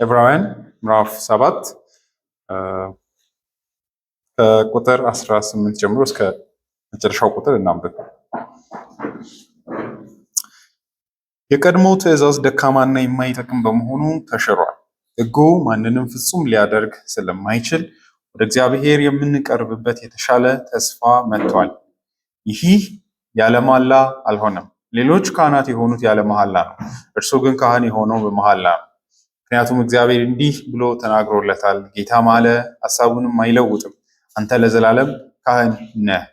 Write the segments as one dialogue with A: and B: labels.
A: ዕብራውያን ምዕራፍ 7 ከቁጥር 18 ጀምሮ እስከ መጨረሻው ቁጥር እናንብብ። የቀድሞው ትእዛዝ ደካማና የማይጠቅም በመሆኑ ተሽሯል። ሕጉ ማንንም ፍጹም ሊያደርግ ስለማይችል ወደ እግዚአብሔር የምንቀርብበት የተሻለ ተስፋ መጥቷል። ይህ ያለ መሐላ አልሆነም። ሌሎች ካህናት የሆኑት ያለ መሐላ ነው፣ እርሱ ግን ካህን የሆነው በመሐላ ነው። ምክንያቱም እግዚአብሔር እንዲህ ብሎ ተናግሮለታል፣ ጌታ ማለ፣ ሐሳቡንም አይለውጥም፣ አንተ ለዘላለም ካህን ነህ።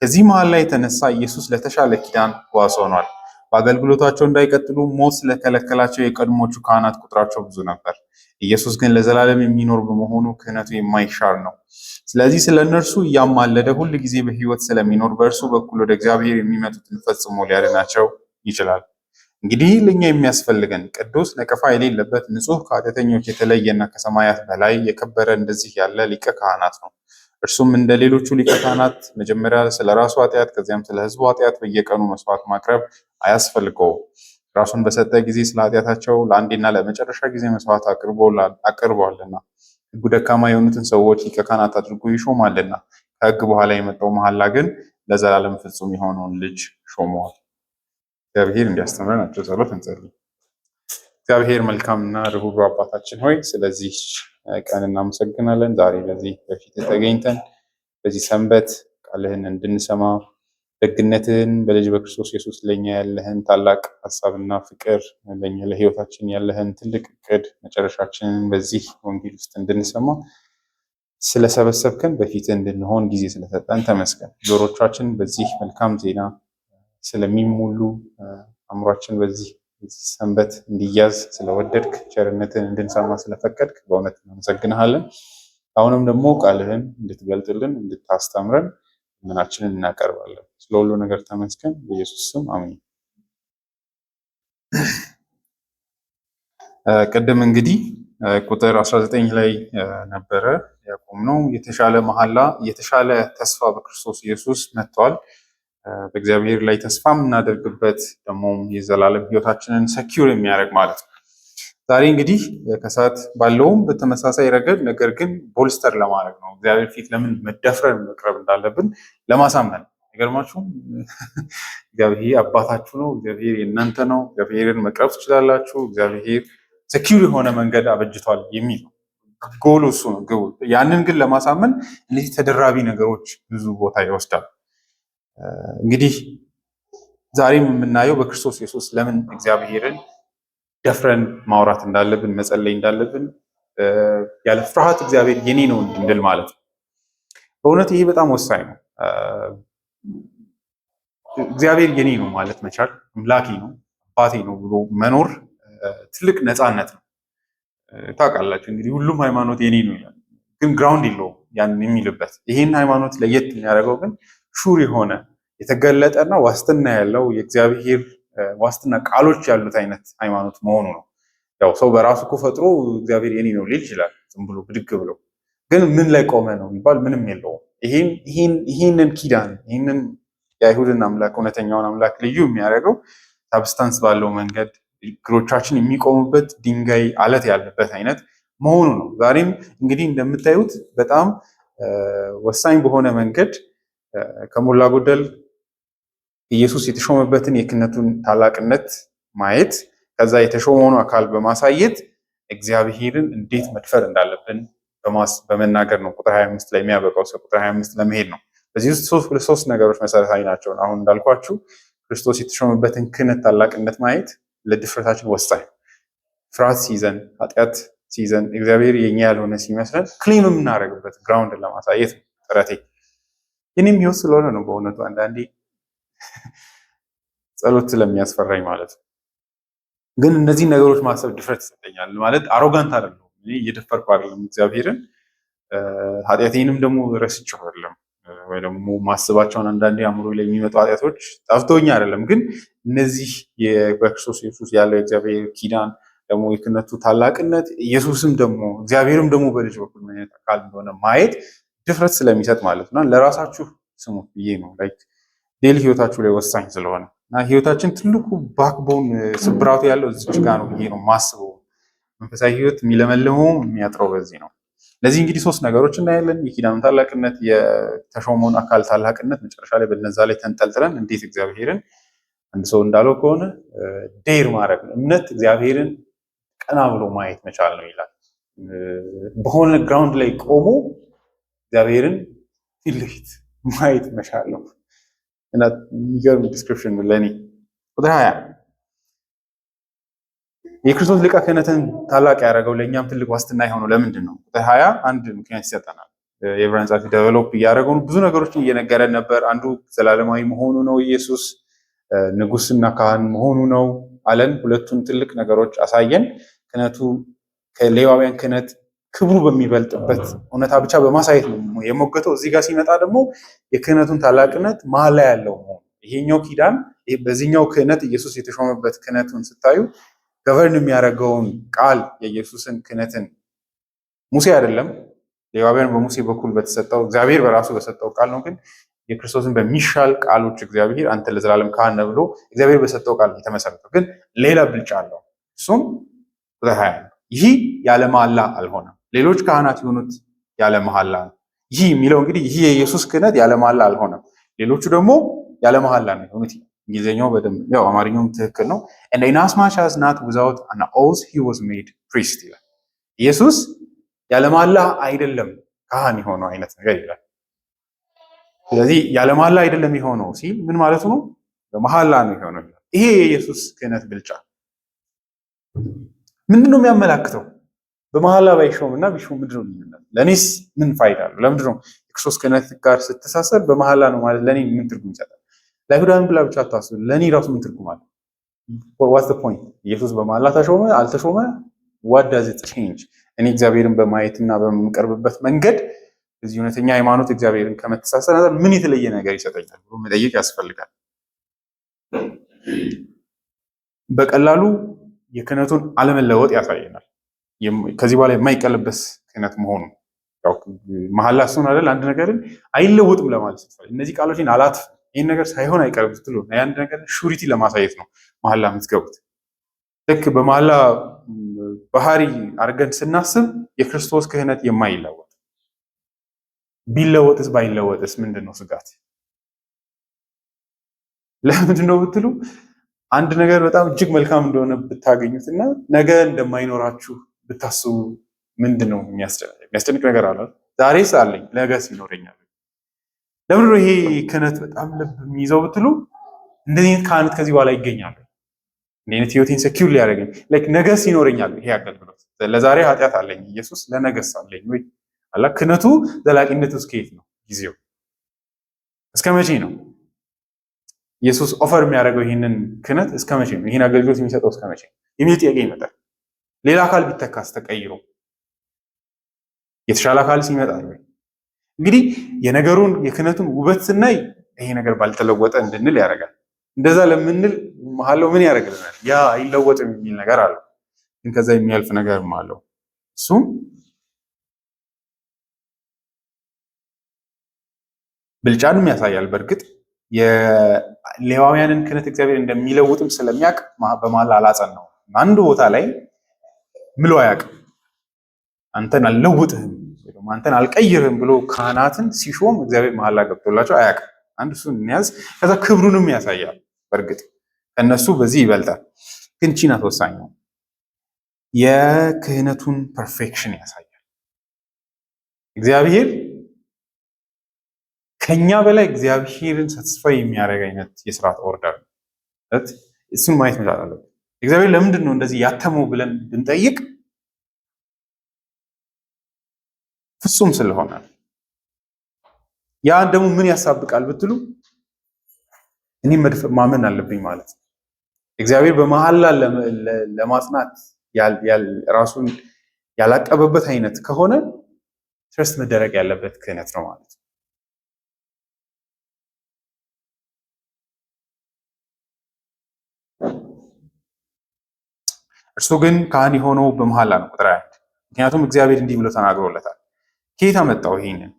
A: ከዚህ መሐላ የተነሳ ኢየሱስ ለተሻለ ኪዳን ዋስ ሆኗል። በአገልግሎታቸው እንዳይቀጥሉ ሞት ስለከለከላቸው የቀድሞቹ ካህናት ቁጥራቸው ብዙ ነበር። ኢየሱስ ግን ለዘላለም የሚኖር በመሆኑ ክህነቱ የማይሻር ነው። ስለዚህ ስለ እነርሱ እያማለደ ሁል ጊዜ በሕይወት ስለሚኖር በእርሱ በኩል ወደ እግዚአብሔር የሚመጡትን ፈጽሞ ሊያድናቸው ይችላል። እንግዲህ ለእኛ የሚያስፈልገን ቅዱስ፣ ነቀፋ የሌለበት፣ ንጹሕ፣ ከኃጢአተኞች የተለየና ከሰማያት በላይ የከበረ እንደዚህ ያለ ሊቀ ካህናት ነው። እርሱም እንደ ሌሎቹ ሊቀ ካህናት መጀመሪያ ስለ ራሱ ኃጢአት ከዚያም ስለ ሕዝቡ ኃጢአት በየቀኑ መስዋዕት ማቅረብ አያስፈልገውም። ራሱን በሰጠ ጊዜ ስለ ኃጢአታቸው ለአንዴና ለመጨረሻ ጊዜ መስዋዕት አቅርበዋልና። ሕጉ ደካማ የሆኑትን ሰዎች ሊቀ ካህናት አድርጎ ይሾማልና። ከሕግ በኋላ የመጣው መሐላ ግን ለዘላለም ፍጹም የሆነውን ልጅ ሾመዋል። እግዚአብሔር እንዲያስተምረን አጭር ጸሎት እንጸልይ። እግዚአብሔር መልካምና ርኅሩህ አባታችን ሆይ ስለዚህ ቀን እናመሰግናለን። ዛሬ በዚህ በፊት ተገኝተን በዚህ ሰንበት ቃልህን እንድንሰማ ደግነትህን በልጅ በክርስቶስ ኢየሱስ ለኛ ያለህን ታላቅ ሀሳብና ፍቅር ለኛ ለህይወታችን ያለህን ትልቅ እቅድ መጨረሻችንን በዚህ ወንጌል ውስጥ እንድንሰማ ስለሰበሰብከን በፊት እንድንሆን ጊዜ ስለሰጠን ተመስገን። ጆሮቻችን በዚህ መልካም ዜና ስለሚሞሉ አእምሯችን በዚህ ሰንበት እንዲያዝ ስለወደድክ ቸርነትን እንድንሰማ ስለፈቀድክ በእውነት እናመሰግንሃለን። አሁንም ደግሞ ቃልህን እንድትገልጥልን እንድታስተምረን ምናችንን እናቀርባለን። ስለ ሁሉ ነገር ተመስገን። በኢየሱስ ስም አሜን። ቅድም እንግዲህ ቁጥር 19 ላይ ነበረ ያቆምነው። የተሻለ መሐላ የተሻለ ተስፋ በክርስቶስ ኢየሱስ መጥቷል። በእግዚአብሔር ላይ ተስፋ የምናደርግበት ደግሞ የዘላለም ሕይወታችንን ሰኪውር የሚያደርግ ማለት ነው። ዛሬ እንግዲህ ከሰዓት ባለውም በተመሳሳይ ረገድ ነገር ግን ቦልስተር ለማድረግ ነው። እግዚአብሔር ፊት ለምን መደፍረን መቅረብ እንዳለብን ለማሳመን አይገርማችሁም? እግዚአብሔር አባታችሁ ነው። እግዚአብሔር የእናንተ ነው። እግዚአብሔርን መቅረብ ትችላላችሁ። እግዚአብሔር ሰኪውር የሆነ መንገድ አበጅቷል የሚል ነው። ጎሉ እሱ ነው፣ ግቡ። ያንን ግን ለማሳመን እነዚህ ተደራቢ ነገሮች ብዙ ቦታ ይወስዳል። እንግዲህ ዛሬም የምናየው በክርስቶስ ኢየሱስ ለምን እግዚአብሔርን ደፍረን ማውራት እንዳለብን መጸለይ እንዳለብን ያለ ፍርሃት እግዚአብሔር የኔ ነው እንድንል ማለት ነው። በእውነት ይሄ በጣም ወሳኝ ነው። እግዚአብሔር የኔ ነው ማለት መቻል፣ አምላኬ ነው አባቴ ነው ብሎ መኖር ትልቅ ነፃነት ነው። ታውቃላችሁ እንግዲህ ሁሉም ሃይማኖት የኔ ነው ይላል፣ ግን ግራውንድ የለውም ያንን የሚልበት። ይህን ሃይማኖት ለየት የሚያደርገው ግን ሹር የሆነ የተገለጠና ዋስትና ያለው የእግዚአብሔር ዋስትና ቃሎች ያሉት አይነት ሃይማኖት መሆኑ ነው። ያው ሰው በራሱ እኮ ፈጥሮ እግዚአብሔር የኔ ነው ሊል ይችላል ዝም ብሎ ብድግ ብሎ፣ ግን ምን ላይ ቆመ ነው የሚባል ምንም የለውም። ይህንን ኪዳን ይህንን የአይሁድን አምላክ እውነተኛውን አምላክ ልዩ የሚያደርገው ሳብስታንስ ባለው መንገድ እግሮቻችን የሚቆሙበት ድንጋይ አለት ያለበት አይነት መሆኑ ነው። ዛሬም እንግዲህ እንደምታዩት በጣም ወሳኝ በሆነ መንገድ ከሞላ ጎደል ኢየሱስ የተሾመበትን የክህነቱን ታላቅነት ማየት፣ ከዛ የተሾመውን አካል በማሳየት እግዚአብሔርን እንዴት መድፈር እንዳለብን በመናገር ነው። ቁጥር 25 ላይ የሚያበቃው ሰው ቁጥር 25 ለመሄድ ነው። በዚህ ውስጥ ሶስት ነገሮች መሰረታዊ ናቸው። አሁን እንዳልኳችሁ ክርስቶስ የተሾመበትን ክህነት ታላቅነት ማየት ለድፍረታችን ወሳኝ፣ ፍርሃት ሲይዘን ኃጢአት ሲይዘን እግዚአብሔር የኛ ያልሆነ ሲመስለን ክሌም የምናደርግበት ግራውንድን ለማሳየት ነው ጥረቴ። የኔም ህይወት ስለሆነ ነው በእውነቱ አንዳንዴ ጸሎት ስለሚያስፈራኝ ማለት ነው። ግን እነዚህ ነገሮች ማሰብ ድፍረት ይሰጠኛል። ማለት አሮጋንት አይደለም፣ እኔ እየደፈርኩ አይደለም እግዚአብሔርን። ኃጢአቴንም ደግሞ ረስቼው አይደለም፣ ወይ ደግሞ ማስባቸውን አንዳንዴ አእምሮ ላይ የሚመጡ ኃጢአቶች ጠፍቶኝ አይደለም። ግን እነዚህ በክርስቶስ ኢየሱስ ያለው የእግዚአብሔር ኪዳን ደግሞ የክህነቱ ታላቅነት ኢየሱስም ደግሞ እግዚአብሔርም ደግሞ በልጅ በኩል ምን አይነት አካል እንደሆነ ማየት ድፍረት ስለሚሰጥ ማለት ነው። ለራሳችሁ ስሙት ብዬ ነው ዴሊ ህይወታችሁ ላይ ወሳኝ ስለሆነ እና ህይወታችን ትልቁ ባክቦን ስብራቱ ያለው እዚች ጋር ነው ብዬ ነው ማስበው። መንፈሳዊ ሕይወት የሚለመልመው የሚያጥረው በዚህ ነው። ለዚህ እንግዲህ ሶስት ነገሮች እናያለን። የኪዳኑን ታላቅነት፣ የተሾመውን አካል ታላቅነት፣ መጨረሻ ላይ በነዛ ላይ ተንጠልጥለን እንዴት እግዚአብሔርን አንድ ሰው እንዳለው ከሆነ ዴር ማድረግ ነው። እምነት እግዚአብሔርን ቀና ብሎ ማየት መቻል ነው ይላል። በሆነ ግራውንድ ላይ ቆሞ እግዚአብሔርን ፊት ለፊት ማየት መቻል ነው እና የሚገርም ዲስክሪፕሽን ለእኔ። ቁጥር 20 የክርስቶስ ሊቀ ክህነትን ታላቅ ያደረገው ለእኛም ትልቅ ዋስትና የሆነው ለምንድን ነው? ቁጥር 20 አንድ ምክንያት ይሰጠናል። የዕብራውያን ጸሐፊ ዴቨሎፕ እያደረገው ብዙ ነገሮችን እየነገረን ነበር። አንዱ ዘላለማዊ መሆኑ ነው፣ ኢየሱስ ንጉስና ካህን መሆኑ ነው አለን። ሁለቱን ትልቅ ነገሮች አሳየን። ክህነቱ ከሌዋውያን ክህነት ክብሩ በሚበልጥበት እውነታ ብቻ በማሳየት ነው የሞገተው። እዚህ ጋር ሲመጣ ደግሞ የክህነቱን ታላቅነት መሀል ላይ ያለው መሆኑ ይሄኛው ኪዳን በዚህኛው ክህነት ኢየሱስ የተሾመበት ክህነቱን ስታዩ ገቨርን የሚያደርገውን ቃል የኢየሱስን ክህነትን ሙሴ አይደለም ሌዋውያን በሙሴ በኩል በተሰጠው እግዚአብሔር በራሱ በሰጠው ቃል ነው። ግን የክርስቶስን በሚሻል ቃሎች እግዚአብሔር አንተ ለዘላለም ካህን ነህ ብሎ እግዚአብሔር በሰጠው ቃል የተመሰረተው ግን ሌላ ብልጫ አለው። እሱም ቁጥር 20 ይህ ያለ መሐላ አልሆነም፣ ሌሎች ካህናት የሆኑት ያለ መሐላ ነው። ይህ የሚለው እንግዲህ ይህ የኢየሱስ ክህነት ያለ መሐላ አልሆነም፣ ሌሎቹ ደግሞ ያለ መሐላ ነው የሆኑት። እንግሊዝኛው በደንብ ያው አማርኛውም ትክክል ነው። and inasmuch as not without an oath he was made priest ይላል። ኢየሱስ ያለ መሐላ አይደለም ካህን የሆነው አይነት ነገር ይላል። ስለዚህ ያለ መሐላ አይደለም የሆነው ሲል ምን ማለቱ ነው? በመሐላ ነው የሆነው ይላል። ይሄ የኢየሱስ ክህነት ብልጫ ምንድነው የሚያመላክተው? በመሐላ ባይሾምና ቢሾም ምንድነው ልዩነት? ለኔስ ምን ፋይዳ አለው? ለምንድነው የክርስቶስ ክህነት ጋር ስትተሳሰር በመሐላ ነው ማለት ለኔ ምን ትርጉም ይሰጣል? ለአይሁዳውያን ብላ ብቻ አታስቡ፣ ለኔ ራሱ ምን ትርጉም አለው? ዋትስ ዘ ፖይንት? ኢየሱስ በመሐላ ተሾመ አልተሾመ what does it change? እኔ እግዚአብሔርን በማየትና በምቀርብበት መንገድ እዚህ እውነተኛ ሃይማኖት እግዚአብሔርን ከመተሳሰር ምን የተለየ ነገር ይሰጠኛል ብሎ መጠየቅ ያስፈልጋል። በቀላሉ የክህነቱን አለመለወጥ ያሳየናል። ከዚህ በኋላ የማይቀለበስ ክህነት መሆኑ ያው መሐላ እሱን አይደል አንድ ነገርን አይለወጥም ለማለት ይፈልጋል። እነዚህ ቃሎችን አላት ይህን ነገር ሳይሆን አይቀርም ስትሉ ያን ነገር ሹሪቲ ለማሳየት ነው መሐላ የምትገቡት። ልክ በመሐላ ባህሪ አድርገን ስናስብ የክርስቶስ ክህነት የማይለወጥ ቢለወጥስ ባይለወጥስ ምንድን ነው ስጋት? ለምንድን ነው ብትሉ አንድ ነገር በጣም እጅግ መልካም እንደሆነ ብታገኙትና ነገ እንደማይኖራችሁ ብታስቡ ምንድን ነው የሚያስጨንቅ ነገር አለ? ዛሬስ አለኝ ነገስ ይኖረኛል። ለምንድን ነው ይሄ ክህነት በጣም ልብ የሚይዘው ብትሉ እንደዚህ አይነት ካህናት ከዚህ በኋላ ይገኛሉ። እንዲህ አይነት ህይወቴን ሰኪውር ሊያደርገኝ ነገስ ይኖረኛል። ይሄ አገልግሎት ለዛሬ ኃጢአት አለኝ ኢየሱስ ለነገስ አለኝ ወይ አላ ክህነቱ ዘላቂነቱ እስከ የት ነው? ጊዜው እስከ መቼ ነው? ኢየሱስ ኦፈር የሚያደርገው ይህንን ክህነት እስከ መቼ ነው? ይህን አገልግሎት የሚሰጠው እስከ መቼ ነው የሚል ጥያቄ ይመጣል። ሌላ አካል ቢተካስ ተቀይሮ የተሻለ አካል ሲመጣ ወይ? እንግዲህ የነገሩን የክህነቱን ውበት ስናይ ይሄ ነገር ባልተለወጠ እንድንል ያደርጋል። እንደዛ ለምንል መሐላው ምን ያደርግልናል? ያ አይለወጥም የሚል ነገር አለው። ግን ከዛ የሚያልፍ ነገርም አለው። እሱም ብልጫንም ያሳያል። በእርግጥ የሌዋውያንን ክህነት እግዚአብሔር እንደሚለውጥም ስለሚያውቅ በመሐላ አላጸናው። አንድ ቦታ ላይ ምሎ አያውቅም። አንተን አልለውጥህም አንተን አልቀይርህም ብሎ ካህናትን ሲሾም እግዚአብሔር መሐላ ገብቶላቸው አያውቅም። አንድ እሱን እንያዝ። ከዛ ክብሩንም ያሳያል። በእርግጥ ከነሱ በዚህ ይበልጣል። ግን ቺ ናት ወሳኝ ነው። የክህነቱን ፐርፌክሽን ያሳያል። እግዚአብሔር ከኛ በላይ እግዚአብሔርን ሳትስፋይ የሚያደርግ አይነት የስርዓት ኦርደር ነው። እሱን ማየት መቻል አለብን። እግዚአብሔር ለምንድን ነው እንደዚህ ያተመው ብለን ብንጠይቅ ፍጹም ስለሆነ። ያ ደግሞ ምን ያሳብቃል ብትሉ እኔም ማመን አለብኝ ማለት ነው። እግዚአብሔር በመሐላ ለማጽናት ራሱን ያላቀበበት አይነት ከሆነ ትረስት መደረግ ያለበት ክህነት ነው ማለት ነው። እርሱ ግን ካህን የሆነው በመሐላ ነው። ቁጥር 1 ምክንያቱም እግዚአብሔር እንዲህ ብሎ ተናግሮለታል። ከየት አመጣው ይሄንን?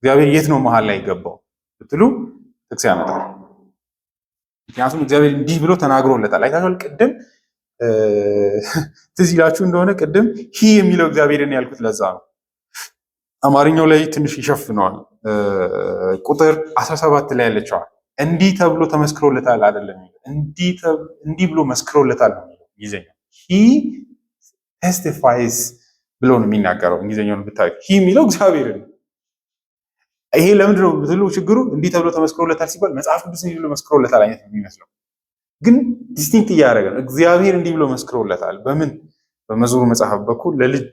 A: እግዚአብሔር የት ነው መሐላ ላይ ገባው ብትሉ ጥቅስ ያመጣል። ምክንያቱም እግዚአብሔር እንዲህ ብሎ ተናግሮለታል። አይታችኋል። ቅድም ትዝ ይላችሁ እንደሆነ ቅድም ሂ የሚለው እግዚአብሔርን ያልኩት ለዛ ነው። አማርኛው ላይ ትንሽ ይሸፍነዋል። ቁጥር 17 ላይ ያለችዋል እንዲህ ተብሎ ተመስክሮለታል አይደለም፣ እንዲህ ብሎ መስክሮለታል ነው የሚለው እንግሊዝኛው። ሂ ቴስቲፋይስ ብሎ ነው የሚናገረው። እንግሊዝኛውን ብታዩ ሂ የሚለው እግዚአብሔርን። ይሄ ለምንድን ነው ብትሉ ችግሩ እንዲህ ተብሎ ተመስክሮለታል ሲባል መጽሐፍ ቅዱስ እንዲህ ብሎ መስክሮለታል አይነት ነው የሚመስለው፣ ግን ዲስቲንክት እያደረገ ነው። እግዚአብሔር እንዲህ ብሎ መስክሮለታል። በምን? በመዝሙር መጽሐፍ በኩል ለልጅ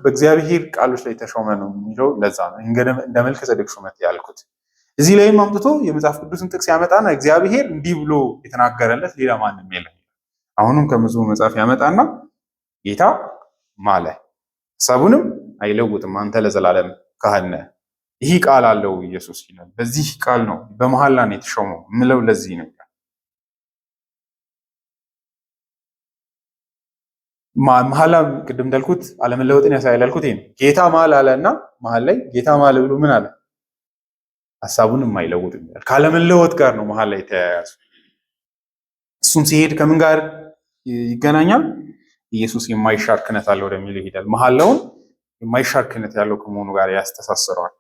A: በእግዚአብሔር ቃሎች ላይ ተሾመ ነው የሚለው። ለዛ ነው እንደ መልከ ጼዴቅ ሹመት ያልኩት። እዚህ ላይም አምጥቶ የመጽሐፍ ቅዱስን ጥቅስ ያመጣና እግዚአብሔር እንዲህ ብሎ የተናገረለት ሌላ ማንም የለም። አሁንም ከመዝሙር መጽሐፍ ያመጣና ጌታ ማለ፣ ሐሳቡንም አይለውጥም፣ አንተ ለዘላለም ካህን ነህ። ይህ ቃል አለው ኢየሱስ ይላል። በዚህ ቃል ነው በመሐላ ነው የተሾመው የምለው ለዚህ ነው። መሐላ ቅድም እንዳልኩት አለመለወጥን ያሳያል ያልኩት ይሄ ነው። ጌታ ማለ አለና መሐል ላይ ጌታ ማለ ብሎ ምን አለ? ሐሳቡንም አይለውጥም ይላል። ካለመለወጥ ጋር ነው መሐል ላይ ተያያዙ። እሱም ሲሄድ ከምን ጋር ይገናኛል? ኢየሱስ የማይሻር ክህነት አለው ወደሚል ይሄዳል። መሐላውን የማይሻር ክህነት ያለው ከመሆኑ ጋር ያስተሳስረዋል።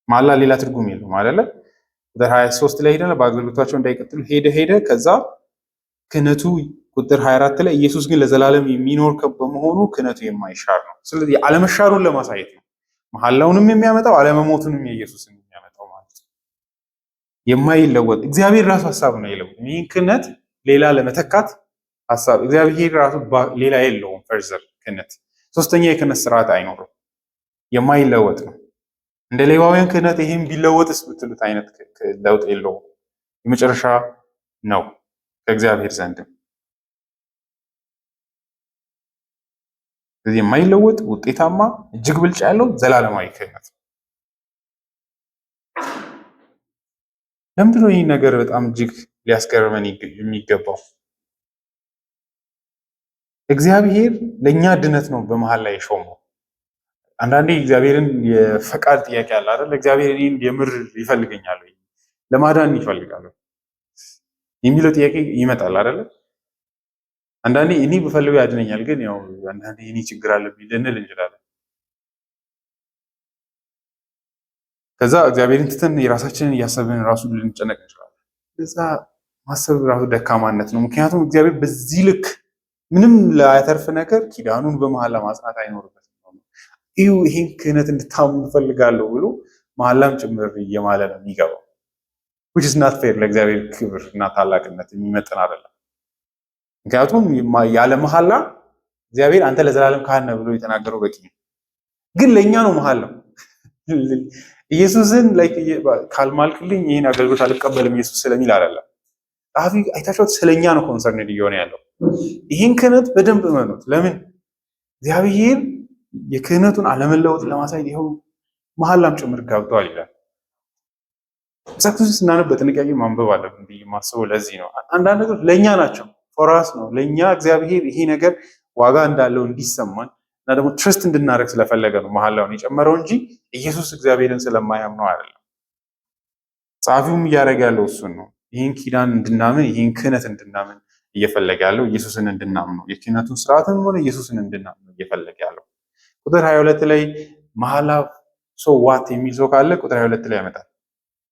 A: መሐላ ሌላ ትርጉም የለውም አይደለ? ቁጥር 23 ላይ ሄደና በአገልግሎታቸው እንዳይቀጥሉ ሄደ ከዛ ክህነቱ ቁጥር 24 ላይ ኢየሱስ ግን ለዘላለም የሚኖር በመሆኑ ክህነቱ የማይሻር ነው። ስለዚህ አለመሻሩን ለማሳየት ነው መሐላውንም የሚያመጣው አለመሞቱንም የኢየሱስን የሚያመጣው ማለት ነው። የማይለወጥ እግዚአብሔር ራሱ ሐሳብ ነው የለው። ይህን ክህነት ሌላ ለመተካት ሐሳብ እግዚአብሔር ራሱ ሌላ የለውም። ፈርዘር ክህነት ሶስተኛ የክህነት ስርዓት አይኖርም። የማይለወጥ ነው። እንደ ሌዋውያን ክህነት ይህም ቢለወጥስ ብትሉት አይነት ለውጥ የለውም። የመጨረሻ ነው ከእግዚአብሔር ዘንድም። ስለዚህ የማይለወጥ ውጤታማ እጅግ ብልጫ ያለው ዘላለማዊ ክህነት። ለምንድነው ይህ ነገር በጣም እጅግ ሊያስገርመን የሚገባው? እግዚአብሔር ለእኛ ድነት ነው በመሃል ላይ የሾመው። አንዳንዴ እግዚአብሔርን የፈቃድ ጥያቄ አለ አይደል? እግዚአብሔር እኔን የምር ይፈልገኛል ወይ ለማዳን ይፈልጋል የሚለው ጥያቄ ይመጣል አይደል? አንዳንዴ እኔ ብፈልገው ያድነኛል፣ ግን ያው አንዳንዴ እኔ ችግር አለብኝ ልንል እንችላለን። ከዛ እግዚአብሔርን ትተን የራሳችንን እያሰብን ራሱ ልንጨነቅ እንችላለን። ከዛ ማሰብ ራሱ ደካማነት ነው። ምክንያቱም እግዚአብሔር በዚህ ልክ ምንም ላያተርፍ ነገር ኪዳኑን በመሐላ ማጽናት አይኖርበትም። ይሄን ክህነት እንድታምኑ እፈልጋለሁ ብሎ መሐላም ጭምር እየማለ ነው የሚገባው። which is not fair ለእግዚአብሔር ክብር እና ታላቅነት የሚመጥን አይደለም። ምክንያቱም ያለ መሐላ እግዚአብሔር አንተ ለዘላለም ካህን ነህ ብሎ የተናገረው በቂ ነው። ግን ለእኛ ነው መሐላው። ኢየሱስን ካልማልክልኝ ይህን አገልግሎት አልቀበልም ኢየሱስ ስለሚል አይደለም። ጸሐፊ አይታችሁት ስለኛ ነው ኮንሰርንድ እየሆነ ያለው። ይህን ክህነት በደንብ እመኑት። ለምን እግዚአብሔር የክህነቱን አለመለወጥ ለማሳየት ይኸው መሐላም ጭምር ጋብተዋል ይላል። መጽሐፍ ቅዱስ ስናነብ በጥንቃቄ ማንበብ አለብን ብዬ የማስበው ለዚህ ነው። አንዳንድ ነገሮች ለእኛ ናቸው፣ ፎራስ ነው ለእኛ እግዚአብሔር ይሄ ነገር ዋጋ እንዳለው እንዲሰማን እና ደግሞ ትረስት እንድናደርግ ስለፈለገ ነው መሐላውን የጨመረው እንጂ ኢየሱስ እግዚአብሔርን ስለማያምነው አይደለም። ጸሐፊውም እያደረገ ያለው እሱን ነው። ይህን ኪዳን እንድናምን ይህን ክህነት እንድናምን እየፈለገ ያለው ኢየሱስን እንድናምን ነው። የክህነቱን ስርዓትን ሆነ ኢየሱስን እንድናምን ነው እየፈለገ ያለው። ቁጥር 22 ላይ መሐላ ሶ ዋት የሚል ሰው ካለ ቁጥር 22 ላይ ያመጣል።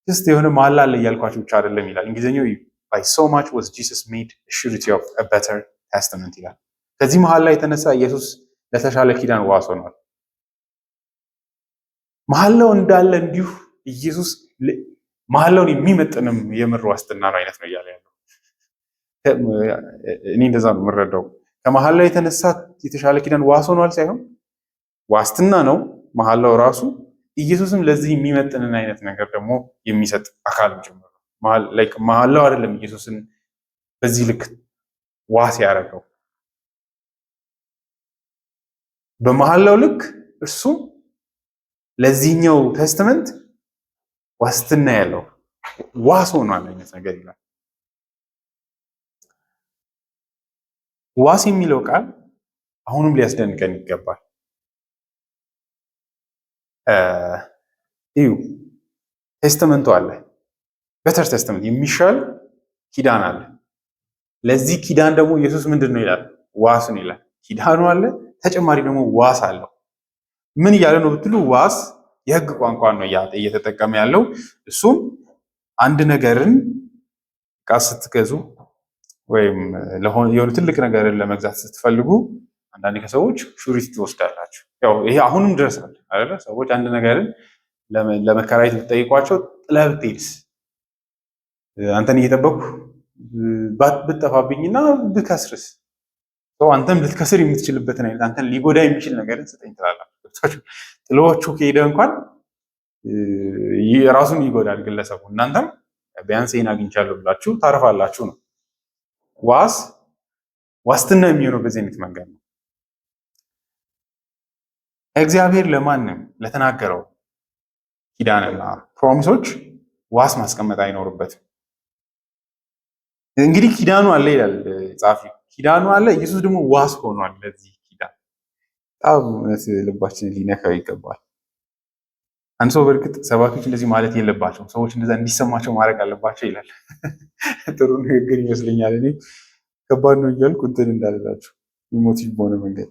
A: ጀስት የሆነ መሐላ አለ እያልኳቸው ብቻ አይደለም ይላል እንግሊዝኛው። by so much was Jesus made a surety of a better testament ይላል። ከዚህ መሐላ የተነሳ ኢየሱስ ለተሻለ ኪዳን ዋስ ሆኗል። መሐላው እንዳለ እንዲሁ ኢየሱስ መሐላውን የሚመጥንም የምር ዋስትና ነው አይነት ነው እያለ ያለው። እኔ እንደዛ ነው የምረዳው። ከመሐላ የተነሳ የተሻለ ኪዳን ዋስ ሆኗል ሳይሆን ዋስትና ነው መሐላው ራሱ። ኢየሱስም ለዚህ የሚመጥንን አይነት ነገር ደግሞ የሚሰጥ አካልም ጭምር ነው። መሐላው አይደለም ኢየሱስን በዚህ ልክ ዋስ ያደረገው። በመሐላው ልክ እርሱ ለዚህኛው ቴስተመንት ዋስትና ያለው ዋስ ሆኗል አይነት ነገር ይላል። ዋስ የሚለው ቃል አሁንም ሊያስደንቀን ይገባል። እዩ ቴስተመንቱ አለ፣ በተር ቴስተመንት የሚሻል ኪዳን አለ። ለዚህ ኪዳን ደግሞ ኢየሱስ ምንድን ነው ይላል? ዋስ ነው ይላል። ኪዳኑ አለ፣ ተጨማሪ ደግሞ ዋስ አለው። ምን እያለ ነው ብትሉ፣ ዋስ የህግ ቋንቋ ነው እየተጠቀመ ያለው። እሱም አንድ ነገርን ዕቃ ስትገዙ ወይም የሆነ ትልቅ ነገርን ለመግዛት ስትፈልጉ አንዳንድ ከሰዎች ሹሪቲ ትወስዳላችሁ። ያው ይሄ አሁንም ድረስ አለ አይደለ? ሰዎች አንድ ነገርን ለመከራየት ብትጠይቋቸው ጥለህ ብትሄድስ፣ አንተን እየጠበቅኩ ብትጠፋብኝና ብከስርስ፣ አንተም ልትከስር የምትችልበትን አይነት አንተን ሊጎዳ የሚችል ነገርን ስጠኝ ትላላችሁ። ጥሎቹ ከሄደ እንኳን ራሱን ይጎዳል ግለሰቡ፣ እናንተም ቢያንስ ይህን አግኝቻለሁ ብላችሁ ታርፋላችሁ ነው። ዋስትና የሚሆነው በዚህ አይነት መንገድ ነው። እግዚአብሔር ለማንም ለተናገረው ኪዳንና ፕሮሚሶች ዋስ ማስቀመጥ አይኖርበትም። እንግዲህ ኪዳኑ አለ ይላል ጻፊ፣ ኪዳኑ አለ፣ ኢየሱስ ደግሞ ዋስ ሆኗል ለዚህ ኪዳን። በጣም እውነት ልባችንን ሊነካው ይገባል። አንድ ሰው በእርግጥ ሰባኪዎች እንደዚህ ማለት የለባቸውም፣ ሰዎች እንደዛ እንዲሰማቸው ማድረግ አለባቸው ይላል። ጥሩ ንግግር ይመስለኛል። እኔ ከባድ ነው እያልኩ እንትን እንዳልላችሁ ኢሞቲቭ በሆነ መንገድ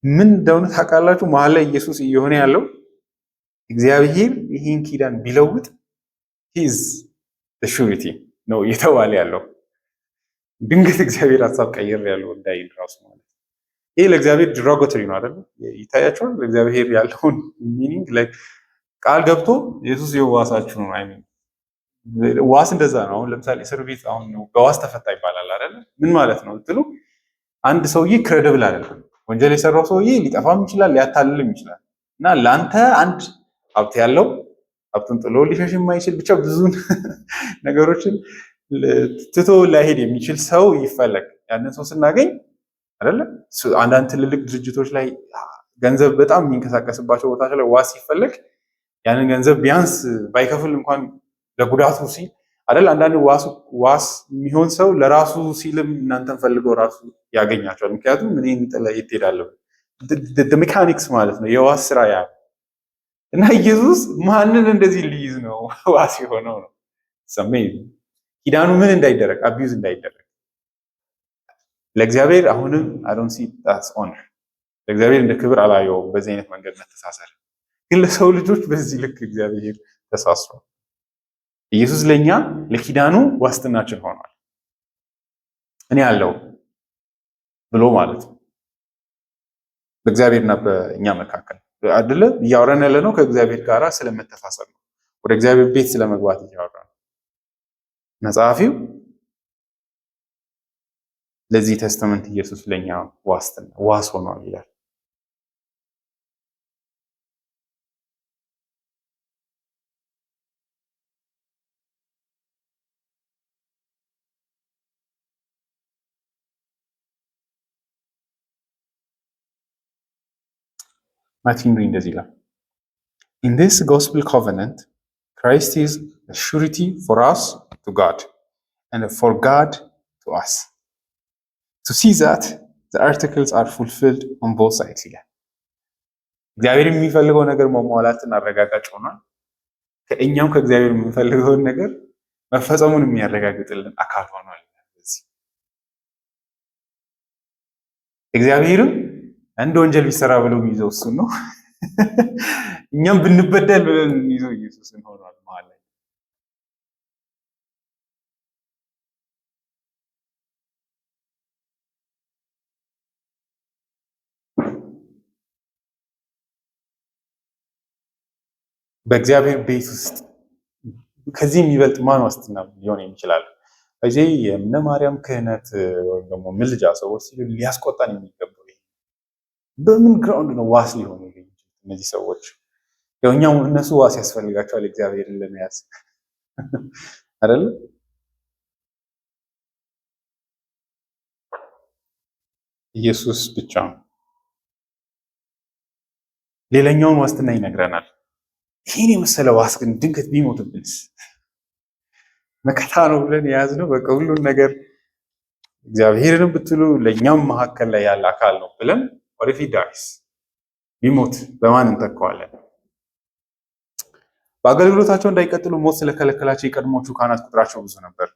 A: ምን እንደሆነ ታውቃላችሁ? መሀል ላይ ኢየሱስ እየሆነ ያለው እግዚአብሔር ይህን ኪዳን ቢለውጥ ሂዝ ሹሪቲ ነው እየተባለ ያለው። ድንገት እግዚአብሔር ሀሳብ ቀይር ያለው እንዳይል ራሱ ማለት ይሄ ለእግዚአብሔር ድራጎተሪ ነው አይደል? ይታያቸዋል። ለእግዚአብሔር ያለውን ሚኒንግ ቃል ገብቶ ኢየሱስ የዋሳችሁ ነው። አይ ሚን ዋስ እንደዛ ነው። አሁን ለምሳሌ እስር ቤት አሁን በዋስ ተፈታ ይባላል አይደል? ምን ማለት ነው ብትሉ አንድ ሰውዬ ክሬዲብል አይደለም። ወንጀል የሰራው ሰውዬ ሊጠፋም ይችላል፣ ሊያታልልም ይችላል። እና ለአንተ አንድ ሀብት ያለው ሀብቱን ጥሎ ሊሸሽ የማይችል ብቻ ብዙ ነገሮችን ትቶ ላይሄድ የሚችል ሰው ይፈለግ። ያንን ሰው ስናገኝ አይደለ አንዳንድ ትልልቅ ድርጅቶች ላይ ገንዘብ በጣም የሚንቀሳቀስባቸው ቦታዎች ላይ ዋስ ሲፈለግ ያንን ገንዘብ ቢያንስ ባይከፍል እንኳን ለጉዳቱ ሲል አይደል አንዳንድ ዋስ የሚሆን ሰው ለራሱ ሲልም እናንተን ፈልገው ራሱ ያገኛቸዋል። ምክንያቱም እኔን ጥለህ የት ትሄዳለህ? ሜካኒክስ ማለት ነው የዋስ ስራ ያ እና ኢየሱስ ማንን እንደዚህ ሊይዝ ነው ዋስ የሆነው ነው። ሰሜን ኪዳኑ ምን እንዳይደረግ አቢዩዝ እንዳይደረግ ለእግዚአብሔር አሁንም አዶንት ሲ ዳትስ ኦነር ለእግዚአብሔር እንደ ክብር አላየውም። በዚህ አይነት መንገድ መተሳሰር ግን ለሰው ልጆች በዚህ ልክ እግዚአብሔር ተሳስሯል። ኢየሱስ ለኛ ለኪዳኑ ዋስትናችን ሆኗል። እኔ ያለው ብሎ ማለት ነው በእግዚአብሔርና በእኛ መካከል አይደለ እያወራን ያለ ነው። ከእግዚአብሔር ጋር ስለመተሳሰር ነው። ወደ እግዚአብሔር ቤት ስለመግባት እያወራን ነው። መጽሐፊው ለዚህ ተስተመንት ኢየሱስ ለኛ ዋስትና ዋስ ሆኗል ይላል። ማርቲን ሉተር እንደዚህ ይላል In this gospel covenant Christ is a surety for us to God and for God to us to see that the articles are fulfilled on both sides ይላል። እግዚአብሔር የሚፈልገው ነገር መሟላትን አረጋጋጭ ሆኗል። ከእኛም ከእግዚአብሔር የሚፈልገውን ነገር መፈጸሙን የሚያረጋግጥልን አካል ሆኗል። እግዚአብሔርም አንድ ወንጀል ቢሰራ ብሎ የሚይዘው እሱን ነው። እኛም ብንበደል ብለን የሚይዘው ኢየሱስን ሆኗል ማለት ነው። በእግዚአብሔር ቤት ውስጥ ከዚህ የሚበልጥ ማን ዋስትና ሊሆን ይችላል? እዚህ የእነ ማርያም ክህነት ወይም ደግሞ ምልጃ ሰዎች ሲሉ ሊያስቆጣን የሚገባው በምን ግራውንድ ነው ዋስ ሊሆኑ እነዚህ ሰዎች? ያው እነሱ ዋስ ያስፈልጋቸዋል እግዚአብሔርን ለመያዝ አይደል? ኢየሱስ ብቻ ሌላኛውን ዋስትና ይነግረናል። ይሄን የመሰለ ዋስ ግን ድንገት ቢሞትብንስ? መከታ ነው ብለን የያዝነው በቃ ሁሉን ነገር እግዚአብሔርን ብትሉ ለኛም መካከል ላይ ያለ አካል ነው ብለን what if he dies ቢሞት በማን እንተካዋለን? በአገልግሎታቸው እንዳይቀጥሉ ሞት ስለከለከላቸው የቀድሞቹ ካህናት ቁጥራቸው ብዙ ነበር።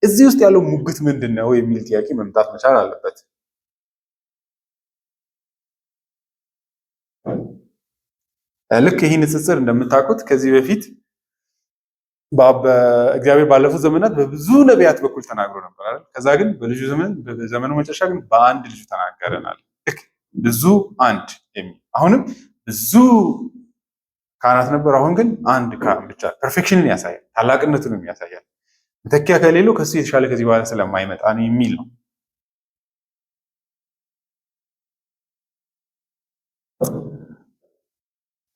A: እዚህ ውስጥ ያለው ሙግት ምንድን ነው የሚል ጥያቄ መምጣት መቻል አለበት። ልክ ይህ ንጽጽር እንደምታውቁት ከዚህ በፊት እግዚአብሔር ባለፉት ዘመናት በብዙ ነቢያት በኩል ተናግሮ ነበር አይደል? ከዛ ግን በልጁ በዘመኑ መጨረሻ ግን በአንድ ልጁ ተናገረናል። ልክ ብዙ አንድ የሚል አሁንም ብዙ ካህናት ነበሩ፣ አሁን ግን አንድ ካህን ብቻ። ፐርፌክሽንን ያሳያል፣ ታላቅነቱንም ያሳያል። መተኪያ ከሌለው ከሱ የተሻለ ከዚህ በኋላ ስለማይመጣ ነው የሚል ነው።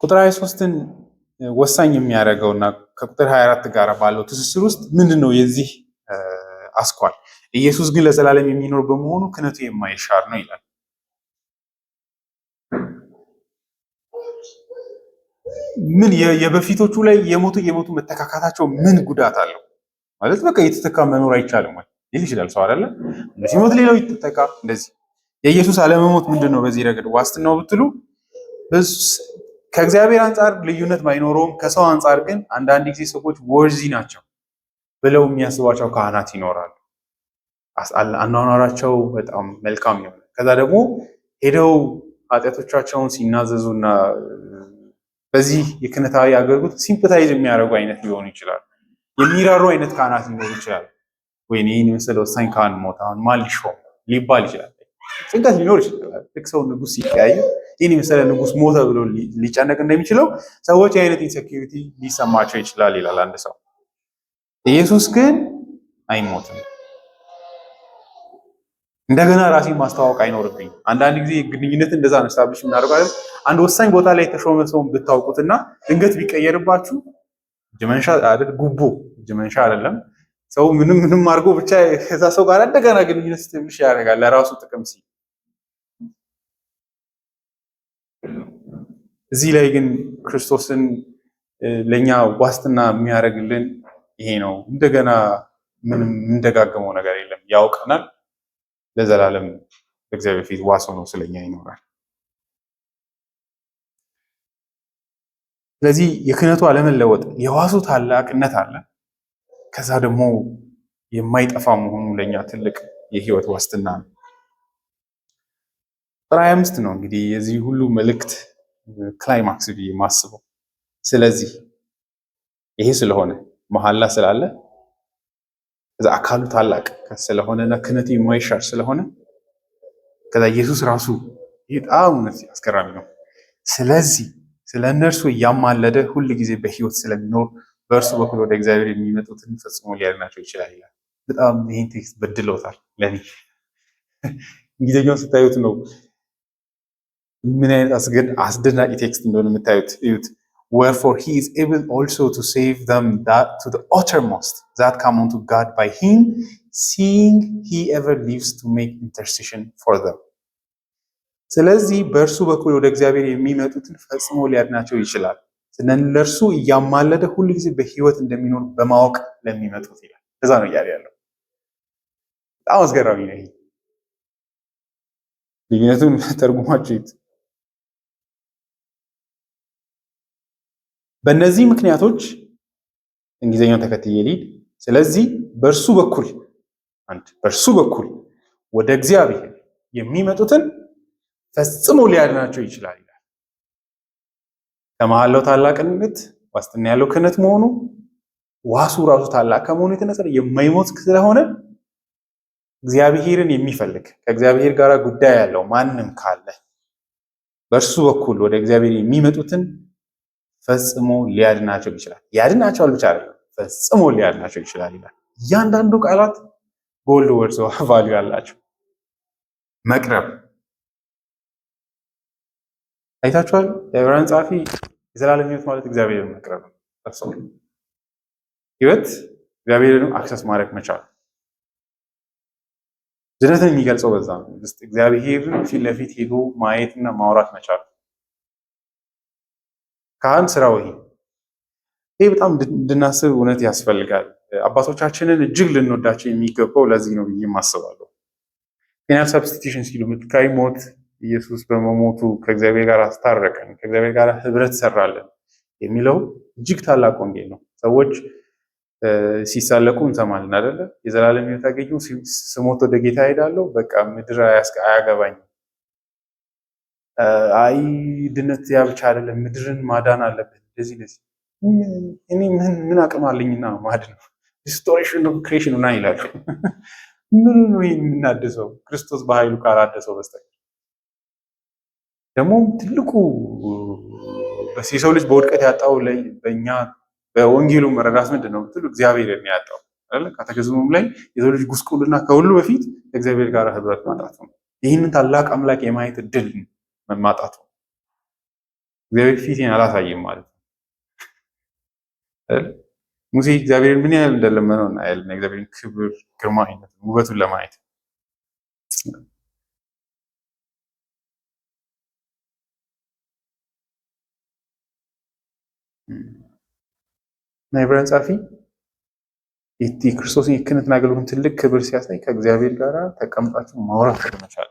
A: ቁጥር 23ን ወሳኝ የሚያደርገውና ከቁጥር 24 ጋር ባለው ትስስር ውስጥ ምንድን ነው የዚህ አስኳል? ኢየሱስ ግን ለዘላለም የሚኖር በመሆኑ ክህነቱ የማይሻር ነው ይላል። ምን የበፊቶቹ ላይ የሞቱ መተካካታቸው ምን ጉዳት አለው? ማለት በቃ የተተካ መኖር አይቻልም ወይ ይል ይችላል ሰው አይደለ? ሲሞት ሌላው ይተካ። እንደዚህ የኢየሱስ አለመሞት ምንድን ነው በዚህ ረገድ ዋስትናው ብትሉ ከእግዚአብሔር አንጻር ልዩነት ባይኖረውም ከሰው አንጻር ግን አንዳንድ ጊዜ ሰዎች ወርዚ ናቸው ብለው የሚያስቧቸው ካህናት ይኖራሉ። አኗኗራቸው በጣም መልካም ይሆናል። ከዛ ደግሞ ሄደው ኃጢአቶቻቸውን ሲናዘዙና በዚህ የክህነታዊ አገልግሎት ሲምፐታይዝ የሚያደርጉ አይነት ሊሆኑ ይችላሉ። የሚራሩ አይነት ካህናት ሊኖሩ ይችላሉ። ወይ ይህን የመሰለ ወሳኝ ካህን ሞት አሁን ማን ሊሾም ሊባል ይችላል። ጭንቀት ሊኖር ይችላል። ልክ ሰው ንጉስ ሲቀያየር ይህን የመሰለ ንጉስ ሞተ ብሎ ሊጨነቅ እንደሚችለው ሰዎች የአይነት ኢንሴኪሪቲ ሊሰማቸው ይችላል ይላል አንድ ሰው። ኢየሱስ ግን አይሞትም። እንደገና ራሴን ማስተዋወቅ አይኖርብኝ። አንዳንድ ጊዜ ግንኙነት እንደዛ ነስታብሽ የምናደርገው አንድ ወሳኝ ቦታ ላይ የተሾመ ሰውን ብታውቁትና ድንገት ቢቀየርባችሁ ጅመንሻ አይደል ጉቦ ጅመንሻ አይደለም ሰው ምንም አድርጎ ብቻ ከዛ ሰው ጋር እንደገና ግንኙነት ስትብልሽ ያደርጋል ለራሱ ጥቅም ሲል። እዚህ ላይ ግን ክርስቶስን ለኛ ዋስትና የሚያደርግልን ይሄ ነው። እንደገና ምንም እንደጋገመው ነገር የለም። ያውቀናል። ለዘላለም በእግዚአብሔር ፊት ዋስ ሆኖ ስለኛ ይኖራል። ስለዚህ የክህነቱ አለመለወጥ የዋሱ ታላቅነት አለ። ከዛ ደግሞ የማይጠፋ መሆኑ ለኛ ትልቅ የህይወት ዋስትና ነው። ቁጥር 25 ነው እንግዲህ የዚህ ሁሉ መልእክት ክላይማክስ ብዬ የማስበው። ስለዚህ ይሄ ስለሆነ መሐላ ስላለ ከዛ አካሉ ታላቅ ስለሆነና ክህነቱ የማይሻር ስለሆነ ከዛ ኢየሱስ ራሱ በጣም እውነት አስገራሚ ነው። ስለዚህ ስለ እነርሱ እያማለደ ሁል ጊዜ በህይወት ስለሚኖር በእርሱ በኩል ወደ እግዚአብሔር የሚመጡትን ፈጽሞ ሊያድናቸው ይችላል ይላል። በጣም ይህን ቴክስት በድለውታል። ለኔ እንግሊዝኛውን ስታዩት ነው ምን አይነት አስደናቂ ቴክስት እንደሆነ የምታዩት እዩት። Wherefore he is able also to save them that to the uttermost that come unto God by him, seeing he ever lives to make intercession for them. ስለዚህ በእርሱ በኩል ወደ እግዚአብሔር የሚመጡትን ፈጽሞ ሊያድናቸው ይችላል። ለእነርሱ እያማለደ ሁሉ ጊዜ በህይወት እንደሚኖር በማወቅ ለሚመጡት ይላል። እዛ ነው እያለ ያለው። በጣም አስገራሚ ነው። ልዩነቱን ተርጉማችሁት። በእነዚህ ምክንያቶች እንግሊዝኛውን ተከትዬ ልሂድ። ስለዚህ በእርሱ በኩል ወደ እግዚአብሔር የሚመጡትን ፈጽሞ ሊያድናቸው ይችላል ይላል። ከመሐላው ታላቅነት ዋስትና ያለው ክህነት መሆኑ ዋሱ ራሱ ታላቅ ከመሆኑ የተነሳ የማይሞት ስለሆነ እግዚአብሔርን የሚፈልግ ከእግዚአብሔር ጋር ጉዳይ ያለው ማንም ካለ በእርሱ በኩል ወደ እግዚአብሔር የሚመጡትን ፈጽሞ ሊያድናቸው ይችላል። ያድናቸዋል ብቻ አይደለም፣ ፈጽሞ ሊያድናቸው ይችላል ይላል። እያንዳንዱ ቃላት ጎልድ ወርድስ ቫልዩ ያላቸው። መቅረብ አይታችኋል። የዕብራውያን ጸሐፊ የዘላለም ህይወት ማለት እግዚአብሔርን መቅረብ ነው። ህይወት እግዚአብሔርን አክሰስ ማድረግ መቻል። ድነትን የሚገልጸው በዛ ነው። እግዚአብሔርን ፊት ለፊት ሄዶ ማየትና ማውራት መቻል። ካህን ስራው ይሄ በጣም እንድናስብ እውነት ያስፈልጋል። አባቶቻችንን እጅግ ልንወዳቸው የሚገባው ለዚህ ነው ብዬ ማስባለሁ። ፔናል ሰብስቲቱሽን ሲሉ ምትካዊ ሞት ኢየሱስ በመሞቱ ከእግዚአብሔር ጋር አስታረቀን፣ ከእግዚአብሔር ጋር ህብረት ሰራለን የሚለው እጅግ ታላቅ ወንጌል ነው። ሰዎች ሲሳለቁ እንሰማለን አይደለ? የዘላለም ሕይወት ያገኙ ስሞት ወደ ጌታ ሄዳለሁ፣ በቃ ምድር አያገባኝም። አይ ድነት ያ ብቻ አይደለም፣ ምድርን ማዳን አለብን። እንደዚህ ለዚህ እኔ ምን አቅም አለኝና ማድ ነው ሪስቶሬሽን ኦፍ ክሬሽን እና ይላሉ። ምን ነው ይሄን የምናድሰው ክርስቶስ በኃይሉ ካላደሰው በስተቀር። ደግሞ ትልቁ የሰው ልጅ በውድቀት ያጣው ላይ በእኛ በወንጌሉ መረዳት ምንድን ነው ብትሉ እግዚአብሔር የሚያጣው አይደል? ካተከዝሙም ላይ የሰው ልጅ ጉስቁልና ከሁሉ በፊት ከእግዚአብሔር ጋር ህብረት ማጣት ነው። ይህንን ታላቅ አምላክ የማየት እድል ማጣት ነው። እግዚአብሔር ፊቴን አላሳየም ማለት ነው። ሙሴ እግዚአብሔርን ምን ያህል እንደለመነው እናያለን። እግዚአብሔርን ክብር፣ ግርማዊነት፣ ውበቱን ለማየት እና የዕብራውያን ጸሐፊ የክርስቶስን የክህነትን አገልግሎትን ትልቅ ክብር ሲያሳይ ከእግዚአብሔር ጋር ተቀምጣችሁ ማውራት መቻል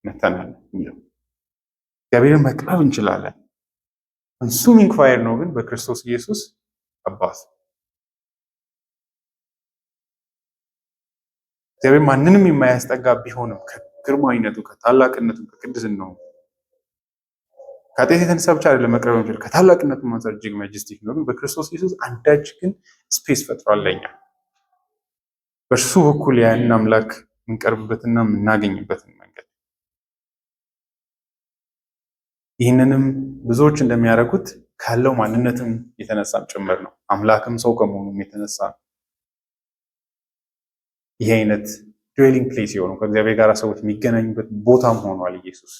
A: መተናል የሚለው እግዚአብሔርን መቅረብ እንችላለን። ኮንሱሚንግ ፋየር ነው ግን በክርስቶስ ኢየሱስ አባት እግዚአብሔር ማንንም የማያስጠጋ ቢሆንም ከግርማዊነቱ ከታላቅነቱ ከቅድስናው ከኃጢአት የተነሳ ብቻ አይደለም መቅረብ እንችል ከታላቅነቱ አንፃር እጅግ ማጀስቲክ ነው። ግን በክርስቶስ ኢየሱስ አንዳች ግን ስፔስ ፈጥሯል ለኛ በእርሱ በኩል ያንን አምላክ የምንቀርብበትና የምናገኝበትን መንገድ። ይህንንም ብዙዎች እንደሚያደርጉት ካለው ማንነትም የተነሳም ጭምር ነው። አምላክም ሰው ከመሆኑም የተነሳ ይህ አይነት ድዌሊንግ ፕሌስ የሆነው ከእግዚአብሔር ጋር ሰዎች የሚገናኙበት ቦታም ሆኗል ኢየሱስ።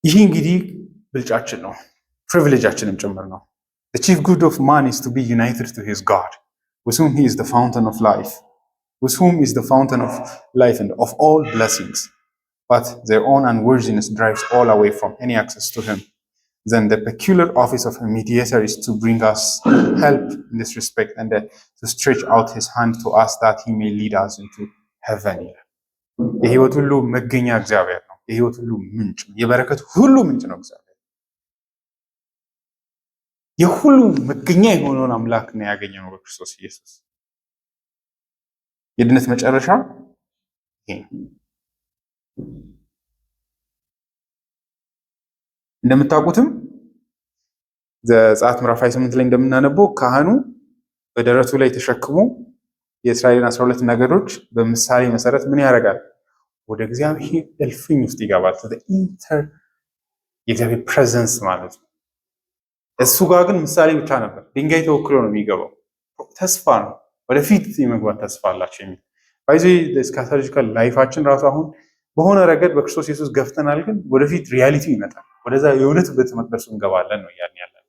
A: ይህ እንግዲህ ብልጫችን ነው፣ ፕሪቪሌጃችንም ጭምር ነው። The chief good of man is to be united to his God, with whom he is the fountain of life, with whom is the fountain of life and of all blessings. But their own unworthiness drives all away from any access to him. Then the peculiar office of a mediator is to bring us help in this respect and to stretch out his hand to us that he may lead us into heaven. የህይወት ሁሉ መገኛ እግዚአብሔር ነው። የህይወት ሁሉ ምንጭ፣ የበረከት ሁሉ ምንጭ ነው እግዚአብሔር። የሁሉ መገኛ የሆነውን አምላክ ነው ያገኘነው በክርስቶስ ኢየሱስ። የድነት መጨረሻ ይሄ እንደምታውቁትም ዘጸአት ምዕራፍ 28 ላይ እንደምናነበው ካህኑ በደረቱ ላይ ተሸክሞ የእስራኤልን 12 ነገዶች በምሳሌ መሰረት ምን ያደርጋል? ወደ እግዚአብሔር እልፍኝ ውስጥ ይገባል። የእግዚአብሔር ፕሬዘንስ ማለት ነው። እሱ ጋር ግን ምሳሌ ብቻ ነበር። ድንጋይ ተወክሎ ነው የሚገባው። ተስፋ ነው፣ ወደፊት የመግባት ተስፋ አላቸው የሚል ባይዚ ስካተሎጂካል ላይፋችን ራሱ አሁን በሆነ ረገድ በክርስቶስ ኢየሱስ ገፍተናል፣ ግን ወደፊት ሪያሊቲ ይመጣል። ወደዛ የእውነት ቤተ መቅደሱ እንገባለን ነው ያን ያለን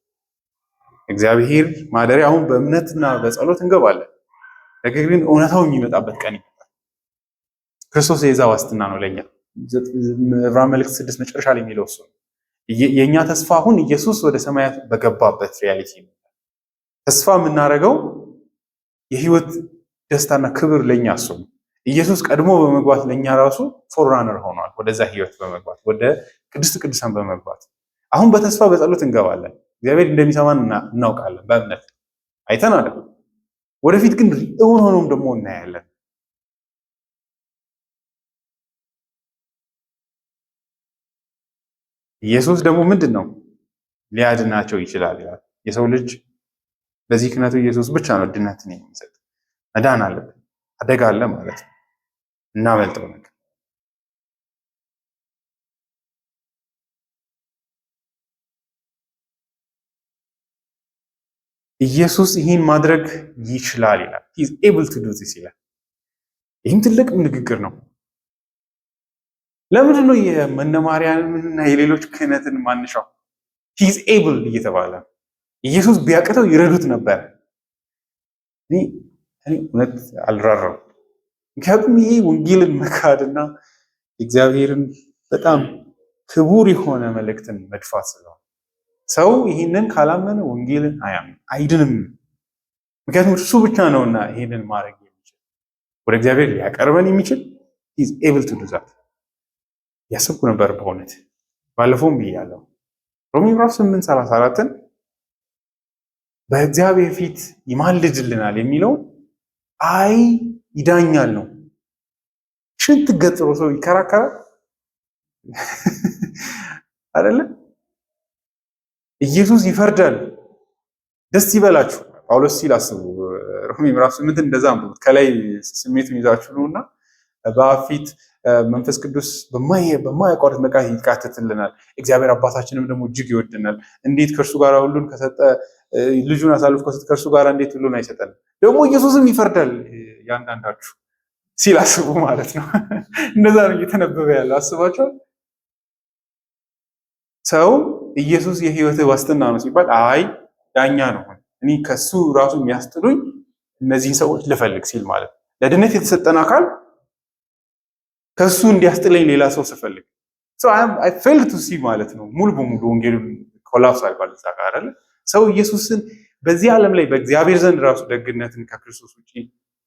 A: እግዚአብሔር ማደሪያ። አሁን በእምነትና በጸሎት እንገባለን፣ ነገር ግን እውነታው የሚመጣበት ቀን ይመጣል። ክርስቶስ የዛ ዋስትና ነው ለኛ። ዕብራውያን መልእክት 6 መጨረሻ ላይ የሚለው እሱ ነው። የኛ ተስፋ አሁን ኢየሱስ ወደ ሰማያት በገባበት ሪያሊቲ ነው። ተስፋ የምናደርገው የህይወት ደስታና ክብር ለኛ እሱ ነው። ኢየሱስ ቀድሞ በመግባት ለኛ ራሱ ፎርራነር ሆኗል። ወደዛ ህይወት በመግባት ወደ ቅድስት ቅዱሳን በመግባት አሁን በተስፋ በጸሎት እንገባለን። እግዚአብሔር እንደሚሰማን እናውቃለን። በእምነት አይተን አይደል፣ ወደፊት ግን እውን ሆኖም ደግሞ እናያለን። ኢየሱስ ደግሞ ምንድን ነው ሊያድናቸው ይችላል ይላል። የሰው ልጅ በዚህ ክህነቱ ኢየሱስ ብቻ ነው ድነትን የሚሰጥ። መዳን አለብን፣ አደጋ አለ ማለት ነው። እናመልጠው ነገር ኢየሱስ ይህን ማድረግ ይችላል ይላል። he is able to do this ይላል። ይህም ትልቅ ንግግር ነው። ለምንድን ነው የመነማርያንና የሌሎች ክህነትን ማንሻው? he is able እየተባለ ኢየሱስ ቢያቅተው ይረዱት ነበር። እኔ እውነት አልራራም። ምክንያቱም ይሄ ወንጌልን መካድና እግዚአብሔርን በጣም ክቡር የሆነ መልእክትን መድፋት ስለሆነ ሰው ይህንን ካላመነ ወንጌልን አያምን አይድንም። ምክንያቱም እሱ ብቻ ነውና ይህንን ማድረግ የሚችል ወደ እግዚአብሔር ሊያቀርበን የሚችል he is able to do that። ያሰብኩ ነበር በእውነት ባለፈውም ብያለሁ። ሮሜ ምዕራፍ 8:34ን በእግዚአብሔር ፊት ይማልድልናል የሚለው አይ ይዳኛል ነው። ሽንት ገጽሮ ሰው ይከራከራል አይደለ? ኢየሱስ ይፈርዳል። ደስ ይበላችሁ ጳውሎስ ሲል አስቡ። ሮሜ ምዕራፍ 8 እንደዛ አንብቡት። ከላይ ስሜቱን ይዛችሁ ነውና በአብ ፊት መንፈስ ቅዱስ በማያቋርጥ መቃት ይቃተትልናል። እግዚአብሔር አባታችንም ደግሞ እጅግ ይወድናል። እንዴት ከእርሱ ጋር ሁሉን ከሰጠ ልጁን አሳልፎ ከሰጠ ከእርሱ ጋር እንዴት ሁሉን አይሰጠንም? ደግሞ ኢየሱስም ይፈርዳል ያንዳንዳችሁ ሲል አስቡ ማለት ነው። እንደዛ ነው እየተነበበ ያለው አስባችኋል። ሰው ኢየሱስ የህይወት ዋስትና ነው ሲባል አይ ዳኛ ነው፣ እኔ ከሱ ራሱ የሚያስጥሉኝ እነዚህን ሰዎች ልፈልግ ሲል ማለት ነው። ለድነት የተሰጠን አካል ከሱ እንዲያስጥለኝ ሌላ ሰው ስፈልግ አይ ፌል ቱ ሲ ማለት ነው። ሙሉ በሙሉ ወንጌሉን ኮላፕስ አድርጓል እዛ ጋር አይደለ? ሰው ኢየሱስን በዚህ ዓለም ላይ በእግዚአብሔር ዘንድ ራሱ ደግነትን ከክርስቶስ ውጪ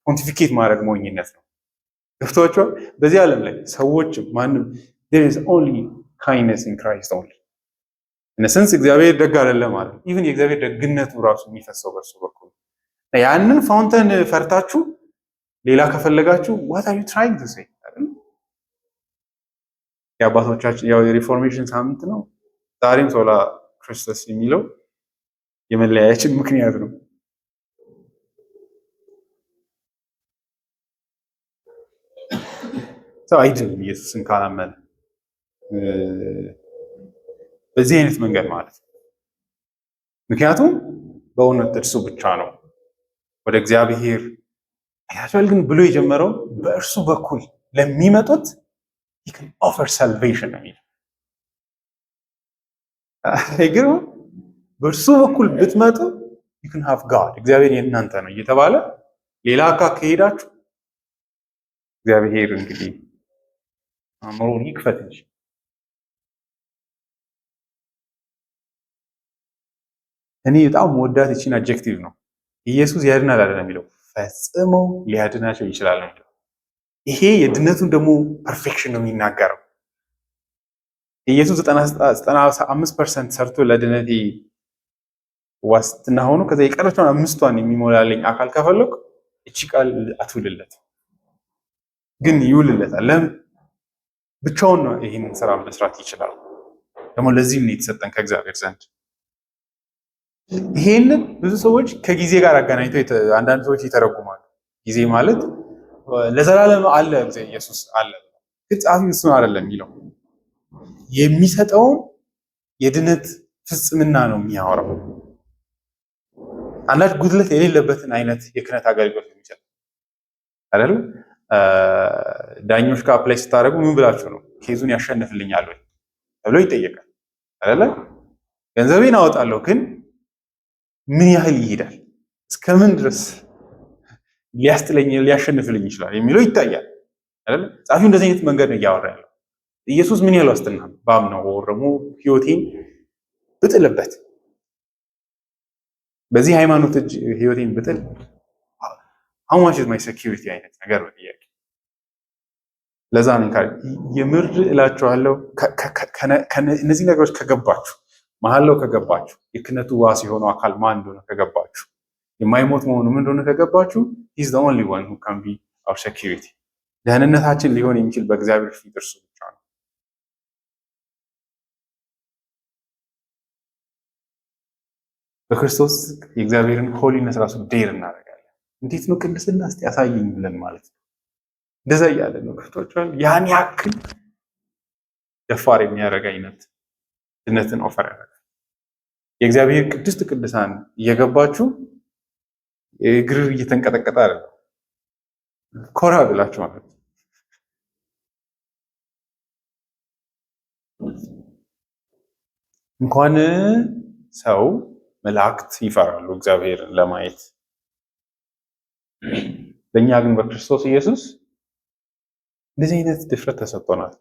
A: ፖንቲፊኬት ማድረግ ሞኝነት ነው። ገብቷቸዋል። በዚህ ዓለም ላይ ሰዎችም ማንም there is only kindness in Christ only እነሰንስ እግዚአብሔር ደግ አይደለም ማለት ነው። ኢቭን የእግዚአብሔር ደግነቱ ራሱ የሚፈሰው በእርሱ በኩል ያንን ፋውንተን ፈርታችሁ ሌላ ከፈለጋችሁ what are you trying to say? የአባቶቻችን ያው የሪፎርሜሽን ሳምንት ነው። ዛሬም ሶላ ክርስቶስ የሚለው የመለያያችን ምክንያት ነው። ሰው አይድንም ኢየሱስን ካላመነ በዚህ አይነት መንገድ ማለት ነው። ምክንያቱም በእውነት እርሱ ብቻ ነው ወደ እግዚአብሔር ያቻል ግን ብሎ የጀመረው በእርሱ በኩል ለሚመጡት he can offer salvation የሚል አይገርም? በእርሱ በኩል ብትመጡ you can have God እግዚአብሔር የእናንተ ነው እየተባለ ሌላ አካል ከሄዳችሁ እግዚአብሔር እንግዲህ አምሮን ይክፈት እንጂ እኔ በጣም ወዳት እቺን አድጀክቲቭ ነው። ኢየሱስ ያድናል አይደለም የሚለው ፈጽሞ ሊያድናቸው ይችላል ነው። ይሄ የድነቱን ደግሞ ፐርፌክሽን ነው የሚናገረው። ኢየሱስ 95% ሰርቶ ለድነቴ ዋስትና ሆኖ ከዛ የቀረችውን 5ቷን የሚሞላልኝ አካል ከፈለኩ እቺ ቃል አትውልለት፣ ግን ይውልለታል። ለምን? ብቻውን ነው ይሄንን ስራ መስራት ይችላል። ደግሞ ለዚህም ነው የተሰጠን ከእግዚአብሔር ዘንድ። ይሄንን ብዙ ሰዎች ከጊዜ ጋር አገናኝተው አንዳንድ ሰዎች ይተረጉማሉ። ጊዜ ማለት ለዘላለም አለ ኢየሱስ አለ፣ ግን ጻፊው እሱን አይደለም የሚለው የሚሰጠውን የድነት ፍጽምና ነው የሚያወራው። አንዳንድ ጉድለት የሌለበትን አይነት የክህነት አገልግሎት የሚሰጥ አይደል? ዳኞች ጋር አፕላይ ስታደርጉ ምን ብላችሁ ነው ኬዙን ያሸንፍልኛል ወይ ተብሎ ይጠየቃል አይደል? ገንዘቤን አወጣለሁ ግን ምን ያህል ይሄዳል፣ እስከምን ድረስ ሊያስጥለኝ ሊያሸንፍልኝ ይችላል የሚለው ይታያል አይደል? ጻፊው እንደዚህ አይነት መንገድ ነው እያወራ ያለው። ኢየሱስ ምን ያህል ዋስትና ባምነው ወረሙ ህይወቴን ብጥልበት በዚህ ሃይማኖት እጅ ህይወቴን ብጥል how much is my security አይነት ነገር ነው ጥያቄ። ለዛ ነው የምር እላችኋለሁ እነዚህ ነገሮች ከገባችሁ መሐላው ከገባችሁ የክህነቱ ዋስ የሆነው አካል ማን እንደሆነ ከገባችሁ የማይሞት መሆኑ ምን እንደሆነ ከገባችሁ he is the only one who can be our security ደህንነታችን ሊሆን የሚችል በእግዚአብሔር ፊት እርሱ ብቻ ነው። በክርስቶስ የእግዚአብሔርን ሆሊነስ ራሱ ዴር እናደርጋለን። እንዴት ነው ቅድስና እስቲ ያሳየኝ ብለን ማለት ነው። እንደዛ እያለ ነው ክርስቶቻል ያን ያክል ደፋር የሚያደርግ አይነት ድነትን ኦፈር ያደርጋል። የእግዚአብሔር ቅድስት ቅዱሳን እየገባችሁ እግር እየተንቀጠቀጠ አይደለም ኮራ ብላችሁ ማለት ነው። እንኳን ሰው መላእክት ይፈራሉ እግዚአብሔርን ለማየት። ለኛ ግን በክርስቶስ ኢየሱስ እንደዚህ አይነት ድፍረት ተሰጥቶናል።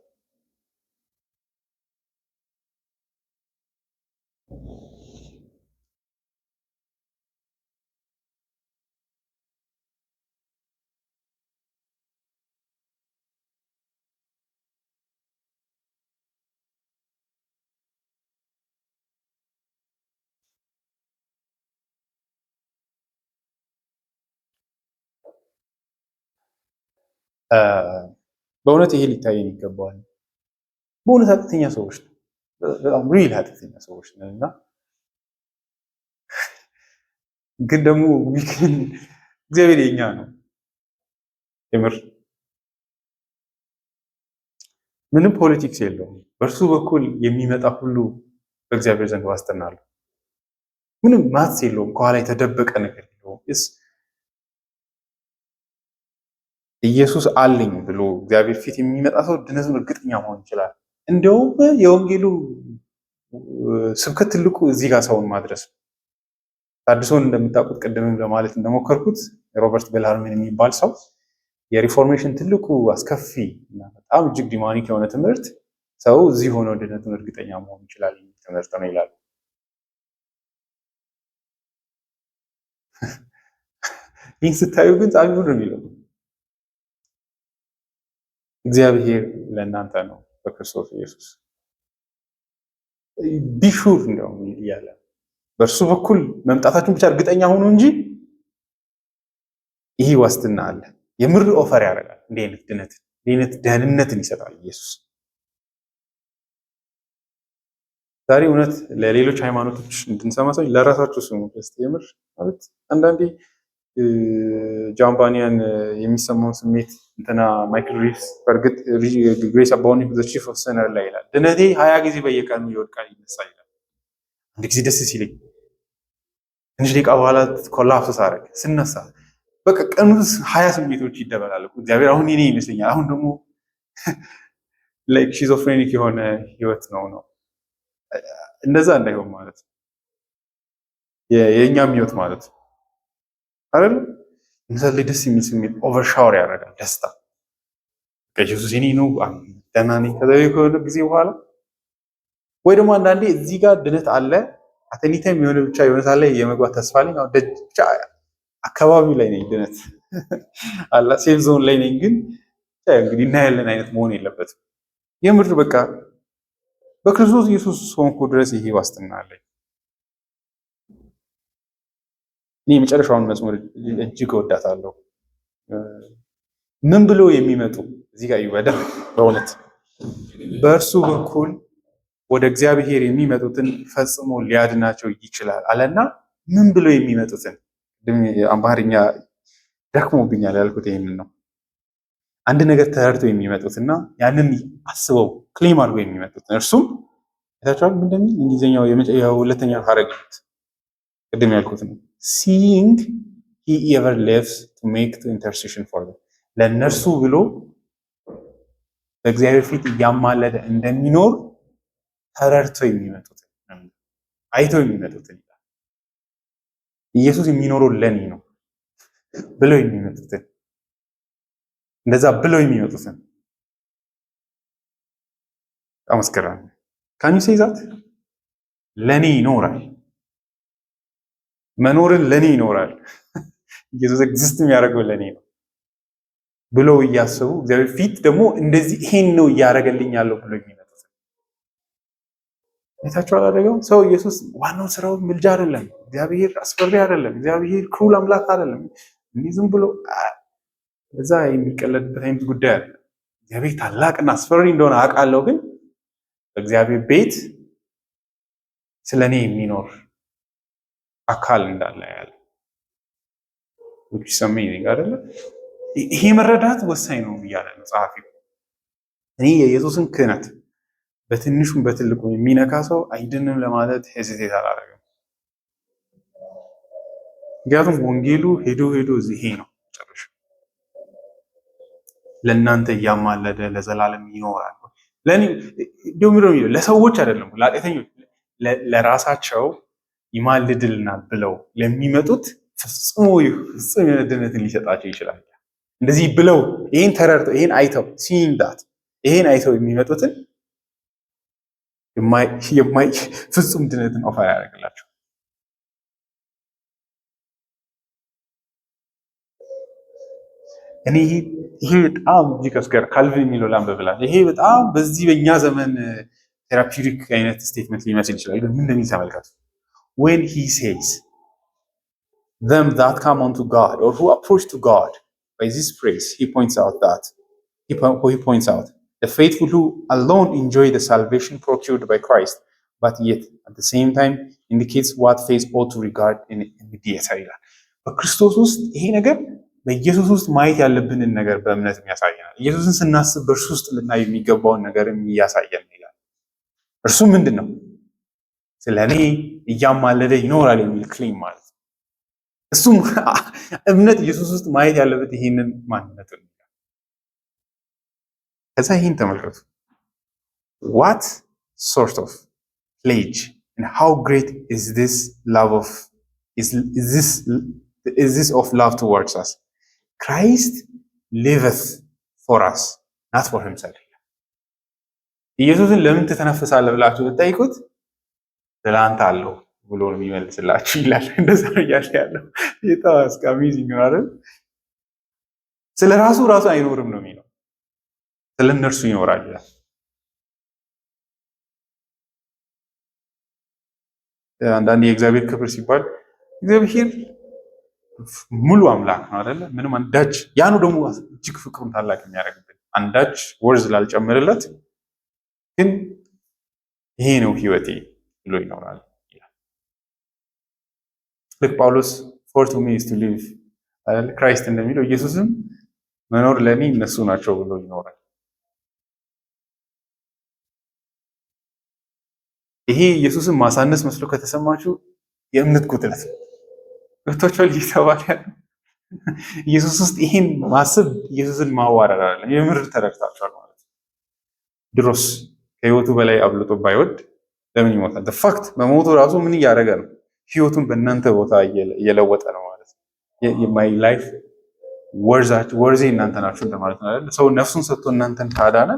A: በእውነት ይሄ ሊታየን ይገባዋል። በእውነት ኃጢአተኛ ሰዎች ነው፣ በጣም ሪል ኃጢአተኛ ሰዎች ነን እና ግን ደግሞ እግዚአብሔር የኛ ነው። የምር ምንም ፖለቲክስ የለውም። በእርሱ በኩል የሚመጣ ሁሉ በእግዚአብሔር ዘንድ ዋስትና አለው። ምንም ማትስ የለውም። ከኋላ የተደበቀ ነገር የለውም። ኢየሱስ አለኝ ብሎ እግዚአብሔር ፊት የሚመጣ ሰው ድነቱን እርግጠኛ መሆን ይችላል። እንዲያውም የወንጌሉ ስብከት ትልቁ እዚህ ጋር ሰውን ማድረስ ነው። ታድሶን እንደምታውቁት ቅድምም ለማለት እንደሞከርኩት ሮበርት ቤልሃርሚን የሚባል ሰው የሪፎርሜሽን ትልቁ አስከፊ እና በጣም እጅግ ዲማኒክ የሆነ ትምህርት ሰው እዚህ ሆኖ ድነቱን እርግጠኛ መሆን ይችላል የሚል ትምህርት ነው ይላሉ። ይህን ስታዩ ግን ጻፊው ነው የሚለው እግዚአብሔር ለእናንተ ነው በክርስቶስ ኢየሱስ ቢሹር ነው እያለ በእርሱ በኩል መምጣታችሁን ብቻ እርግጠኛ ሆኑ እንጂ ይህ ዋስትና አለ። የምር ኦፈር ያደርጋል። እንዲህ አይነት ድነትን፣ እንዲህ አይነት ደህንነትን ይሰጣል ኢየሱስ። ዛሬ እውነት ለሌሎች ሃይማኖቶች እንድንሰማ ሰው ለራሳችሁ ስሙ። እስቲ የምር ማለት አንዳንዴ ጃምባኒያን የሚሰማውን ስሜት እንትና ማይክል ሪቭስ በእርግጥ ግሬስ አባውንዲንግ ዘ ቺፍ ኦፍ ሲነር ላይ ይላል ድነቴ 20 ጊዜ በየቀኑ ይወድቃል ይነሳ ይላል። አንድ ጊዜ ደስ ሲለኝ ትንሽ ደቂቃ በኋላ ኮላፕስ ሳደርግ ስነሳ በቃ ቀኑ 20 ስሜቶች ይደበላሉ። እግዚአብሔር አሁን የኔ ይመስለኛል። አሁን ደግሞ ላይክ ሺዞፍሬኒክ የሆነ ህይወት ነው። እንደዛ እንዳይሆን ማለት ነው የኛም ህይወት ማለት ነው አይደል? ምሳሌ ደስ የሚል ስሜት ኦቨርሻወር ያደርጋል ደስታ። ኢየሱስ የኔ ነው ደህና ነኝ ከሆነ ጊዜ በኋላ ወይ ደግሞ አንዳንዴ እዚህ ጋር ድነት አለ አተኒታም የሆነ ብቻ የሆነ ሳለ የመግባት ተስፋ አለኝ። አሁን ብቻ አካባቢው ላይ ነኝ ድነት አላ ሴፍ ዞን ላይ ነኝ። ግን እንግዲህ እናያለን አይነት መሆን የለበትም። የምር በቃ በክርስቶስ ኢየሱስ ሆንኩ ድረስ ይሄ ዋስትና አለኝ። እኔ የመጨረሻውን መዝሙር እጅግ እወዳታለሁ። ምን ብሎ የሚመጡ እዚህ ጋር ይወደድ በእውነት በእርሱ በኩል ወደ እግዚአብሔር የሚመጡትን ፈጽሞ ሊያድናቸው ይችላል አለና ምን ብሎ የሚመጡትን አማርኛ ደክሞብኛል ያልኩት ይሄንን ነው። አንድ ነገር ተረድተው የሚመጡትና ያንን አስበው ክሌም አድርገው የሚመጡትን እርሱም ታቻው እንደምን እንግሊዘኛው የሁለተኛ ሐረግ ቅድም ያልኩት ነው። seeing he ever lives to make the intercession for them ለነርሱ ብሎ በእግዚአብሔር ፊት እያማለደ እንደሚኖር ተረድተው የሚመጡትን አይተው የሚመጡትን ኢየሱስ የሚኖረው ለኔ ነው ብለው የሚመጡትን እንደዛ ብለው የሚመጡትን አመስከራን ካን ዩ ሴይ ዛት ለኔ ይኖራል መኖርን ለኔ ይኖራል ኢየሱስ ኤግዚስት የሚያደርገው ለኔ ነው ብለው እያሰቡ እግዚአብሔር ፊት ደግሞ እንደዚህ ይሄን ነው እያደረገልኝ ያለው ብለው የሚመጡትን የታቸው አላደረገው ሰው ኢየሱስ ዋናው ስራው ምልጃ አይደለም። እግዚአብሔር አስፈሪ አይደለም። እግዚአብሔር ክሩል አምላክ አይደለም። እንዲህ ዝም ብሎ እዛ የሚቀለድበት አይነት ጉዳይ አለ። እግዚአብሔር ታላቅና አስፈሪ እንደሆነ አውቃለሁ፣ ግን በእግዚአብሔር ቤት ስለኔ የሚኖር አካል እንዳለ ያለ which is amazing አይደለ? ይሄ መረዳት ወሳኝ ነው ብያለሁ ነው ጸሐፊው። እኔ የኢየሱስን ክህነት በትንሹም በትልቁ የሚነካ ሰው አይድንም ለማለት ሄዚቴት አላደረገም። ምክንያቱም ወንጌሉ ሄዶ ይሄ ነው ጨርሽ ለእናንተ እያማለደ ለዘላለም ይኖራል። ለኔ ዶሚሮ ለሰዎች አይደለም ለኃጢአተኞች ለራሳቸው ይማልድልናል ብለው ለሚመጡት ፍጹም ድነትን ሊሰጣቸው ይችላል። እንደዚህ ብለው ይሄን ተረድተው ይሄን አይተው seeing that ይሄን አይተው የሚመጡትን የማይ ፍጹም ድነትን ኦፈር ያደርግላቸው። እኔ ይሄ በጣም ጂከስከር ካልቪን የሚለው ላንብብላል። ይሄ በጣም በዚህ በእኛ ዘመን ቴራፒውቲክ አይነት ስቴትመንት ሊመስል ይችላል፣ ግን ምን እንደሚል ተመልከቱ። when he says them that come unto God or who approach to God by this phrase he points out that he points out the faithful who alone enjoy the salvation procured by Christ, but yet at the same time indicates what faith ought to regard in immediate ይላል። በክርስቶስ ውስጥ ይሄ ነገር በኢየሱስ ውስጥ ማየት ያለብንን ነገር በእምነት ያሳየናል። ኢየሱስን ስናስብ በእርሱ ውስጥ ልናይ የሚገባውን ነገርም እያሳየን ይላል። እርሱ ምንድን ነው? ስለ እኔ እያማለደ ይኖራል የሚል ክሌም ማለት ነው። እሱም እምነት ኢየሱስ ውስጥ ማየት ያለበት ይሄንን ማንነት ነው። ከዛ ይህን ተመልከቱ። what sort of pledge and how great is this love of is this of love towards us? Christ liveth for us, not for himself. ኢየሱስን ለምን ትተነፍሳለህ ብላችሁ ብትጠይቁት ስለአንተ አለው ብሎ ነው የሚመልስላችሁ ይላል። እንደዛ እያለ ያለው የታዋስ አሜዚንግ ነው አይደል? ስለ ራሱ አይኖርም ነው የሚለው፣ ስለ እነርሱ ይኖራል ይላል። አንዳንድ የእግዚአብሔር ክብር ሲባል እግዚአብሔር ሙሉ አምላክ ነው አይደለ? ምንም አንዳች ያ ነው ደግሞ እጅግ ፍቅሩን ታላቅ የሚያደርግብን አንዳች ወርዝ ላልጨምርለት ግን ይሄ ነው ህይወቴ ብሎ ይኖራል ይላል። ልክ ጳውሎስ for to me is to live አይደል? ክራይስት እንደሚለው ኢየሱስም መኖር ለኔ እነሱ ናቸው ብሎ ይኖራል። ይሄ ኢየሱስን ማሳነስ መስሎ ከተሰማችሁ የእምነት ጉድለት ነው። ገብቷችኋል? እየተባለ ያለው ኢየሱስ ውስጥ ይሄን ማሰብ ኢየሱስን ማዋረድ አይደለም፣ የምር ተረድታችኋል ማለት ነው። ድሮስ ከህይወቱ በላይ አብልጦ ባይወድ ለምን ይሞታል? ፋክት በሞቱ ራሱ ምን እያደረገ ነው? ህይወቱን በእናንተ ቦታ እየለወጠ ነው ማለት ነው። የማይ ላይፍ ወርዜ እናንተ ናችሁ እንደማለት ነው አይደል? ሰው ነፍሱን ሰጥቶ እናንተን ካዳነ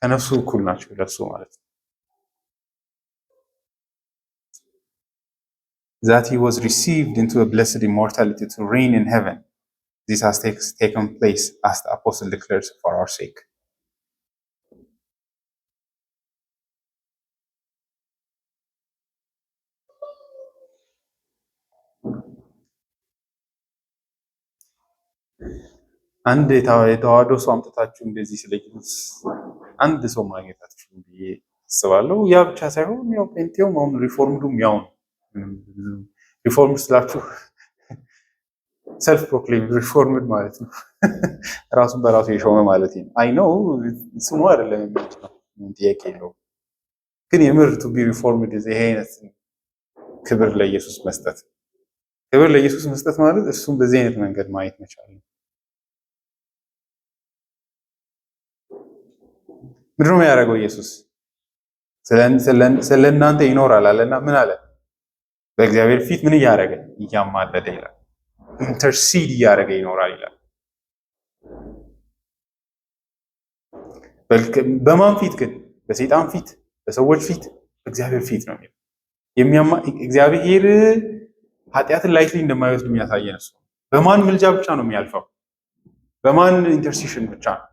A: ከነፍሱ እኩል ናችሁ ለሱ ማለት ነው። That he was received into a blessed immortality to reign in heaven. This has taken place as the apostle declares for our sake. አንድ የተዋህዶ ሰው አምጥታችሁ እንደዚህ ስለ ኢየሱስ አንድ ሰው ማግኘት አትችሉም ብዬ አስባለሁ። ያ ብቻ ሳይሆን ያው ፔንቴውም አሁን ሪፎርምዱም ያው ሪፎርም ስላችሁ ሰልፍ ፕሮክሌም ሪፎርምድ ማለት ነው። ራሱን በራሱ የሾመ ማለት ነው። አይ ኖ ስሙ አይደለም የሚለው ጥያቄ የለውም። ግን የምር ቱ ቢ ሪፎርምድ ይሄ አይነት ክብር ለኢየሱስ መስጠት ማለት እሱም በዚህ አይነት መንገድ ማየት መቻል ነው። ምንድን ነው ያደረገው ኢየሱስ? ስለ እናንተ ይኖራል አለና ምን አለ? በእግዚአብሔር ፊት ምን እያደረገ? እያማለደ ይላል። ኢንተርሲድ እያደረገ ይኖራል ይላል። በማን ፊት ግን? በሰይጣን ፊት፣ በሰዎች ፊት፣ በእግዚአብሔር ፊት ነው የሚለው። እግዚአብሔር ኃጢአትን ላይትሊ እንደማይወስድ የሚያሳየን እሱ። በማን ምልጃ ብቻ ነው የሚያልፈው? በማን ኢንተርሲሽን ብቻ ነው?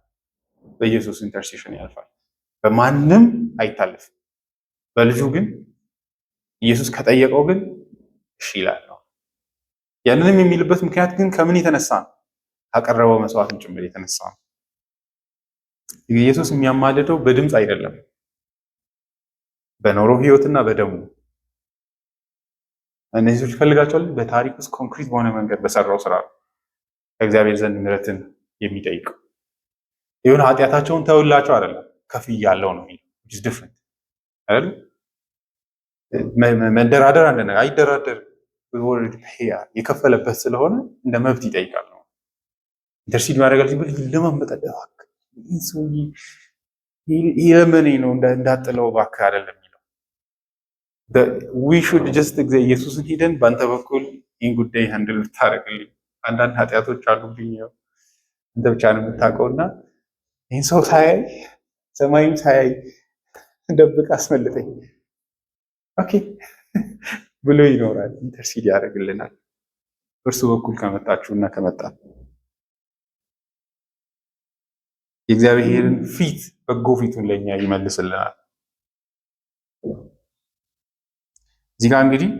A: በኢየሱስ ኢንተርሲሽን ያልፋል። በማንም አይታለፍም። በልጁ ግን ኢየሱስ ከጠየቀው ግን እሺ ይላል ነው። ያንንም የሚልበት ምክንያት ግን ከምን የተነሳ ነው? ካቀረበው መስዋዕትን ጭምር የተነሳ ነው። ኢየሱስ የሚያማልደው በድምፅ አይደለም፣ በኖረው ህይወትና በደሙ። እነዚህ ሰዎች ፈልጋቸዋል። በታሪክ ውስጥ ኮንክሪት በሆነ መንገድ በሰራው ስራ ከእግዚአብሔር ዘንድ ምሕረትን የሚጠይቅ ይሁን። ኃጢአታቸውን ተውላቸው አይደለም፣ ከፍያለሁ ነው የሚለው which is different አይደል? መደራደር አንድ ነገር አይደራደር የከፈለበት ስለሆነ እንደ መብት ይጠይቃል ነው። ኢንተርሲድ ማድረጋል ሲባል ለማመጣት ይለመኔ ነው እንዳጥለው እባክህ አይደለም የሚለው። we should just ኢየሱስን ሄደን በአንተ በኩል ይህን ጉዳይ ሃንድል ብታደርግልኝ፣ አንዳንድ ኃጢአቶች አሉብኝ አንተ ብቻ ነው የምታውቀውና ይህን ሰው ሳያይ ሰማይም ሳያይ ደብቅ አስመልጠኝ ኦኬ ብሎ ይኖራል። ኢንተርሲድ ያደርግልናል። እርሱ በኩል ከመጣችሁና ከመጣ የእግዚአብሔርን ፊት በጎ ፊቱን ለኛ ይመልስልናል። እዚህ ጋር እንግዲህ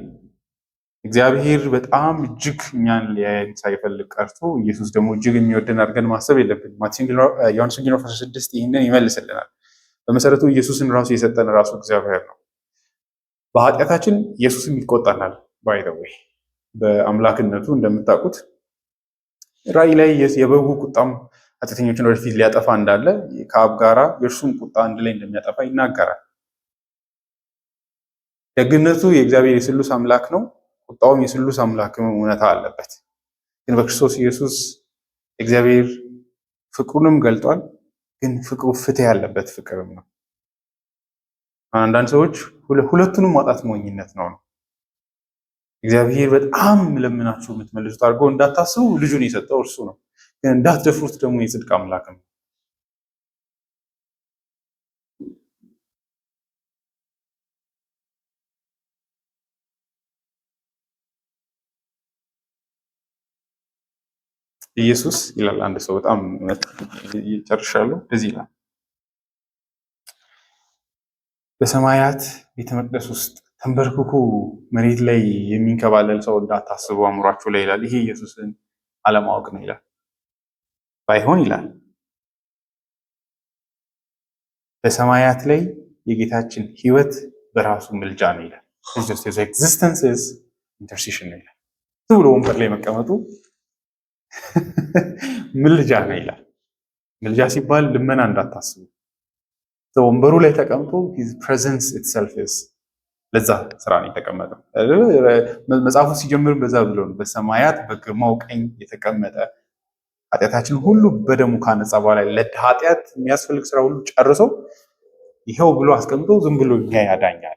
A: እግዚአብሔር በጣም እጅግ እኛን ሊያየን ሳይፈልግ ቀርቶ ኢየሱስ ደግሞ እጅግ የሚወደን አድርገን ማሰብ የለብን። ዮሐንስ ወንጌል 16 ይህንን ይመልስልናል። በመሰረቱ ኢየሱስን ራሱ የሰጠን ራሱ እግዚአብሔር ነው። በኃጢአታችን ኢየሱስም ይቆጣናል። ባይደወይ በአምላክነቱ እንደምታውቁት ራእይ ላይ የበጉ ቁጣም ኃጢአተኞችን ወደፊት ሊያጠፋ እንዳለ ከአብ ጋራ የእርሱም ቁጣ አንድ ላይ እንደሚያጠፋ ይናገራል። ደግነቱ የእግዚአብሔር የስሉስ አምላክ ነው። ቁጣውም የስሉስ አምላክ እውነታ አለበት። ግን በክርስቶስ ኢየሱስ እግዚአብሔር ፍቅሩንም ገልጧል። ግን ፍቅሩ ፍትህ ያለበት ፍቅርም ነው። አንዳንድ ሰዎች ሁለቱንም ማጣት ሞኝነት ነው። እግዚአብሔር በጣም ለምናችሁ የምትመልሱት አድርጎ እንዳታስቡ ልጁን የሰጠው እርሱ ነው። ግን እንዳትደፍሩት ደግሞ የጽድቅ አምላክ ነው። ኢየሱስ ይላል አንድ ሰው በጣም ጨርሻለሁ። እዚህ ይላል በሰማያት ቤተ መቅደስ ውስጥ ተንበርክኮ መሬት ላይ የሚንከባለል ሰው እንዳታስቡ አእምሯችሁ ላይ ይላል። ይሄ ኢየሱስን አለማወቅ ነው ይላል። ባይሆን ይላል በሰማያት ላይ የጌታችን ሕይወት በራሱ ምልጃ ነው ይላል። his existence is intercession ነው ይላል። ብሎ ወንበር ላይ መቀመጡ ምልጃ ነው ይላል። ምልጃ ሲባል ልመና እንዳታስቡ። ወንበሩ ላይ ተቀምጦ his presence itself is ለዛ ስራ ነው የተቀመጠው። መጽሐፉ ሲጀምር በዛ ብሎ ነው በሰማያት በግርማው ቀኝ የተቀመጠ ኃጢአታችን ሁሉ በደሙ ካነጻ በኋላ ለኃጢአት የሚያስፈልግ ስራ ሁሉ ጨርሶ ይሄው ብሎ አስቀምጦ ዝም ብሎ እኛ ያዳኛል።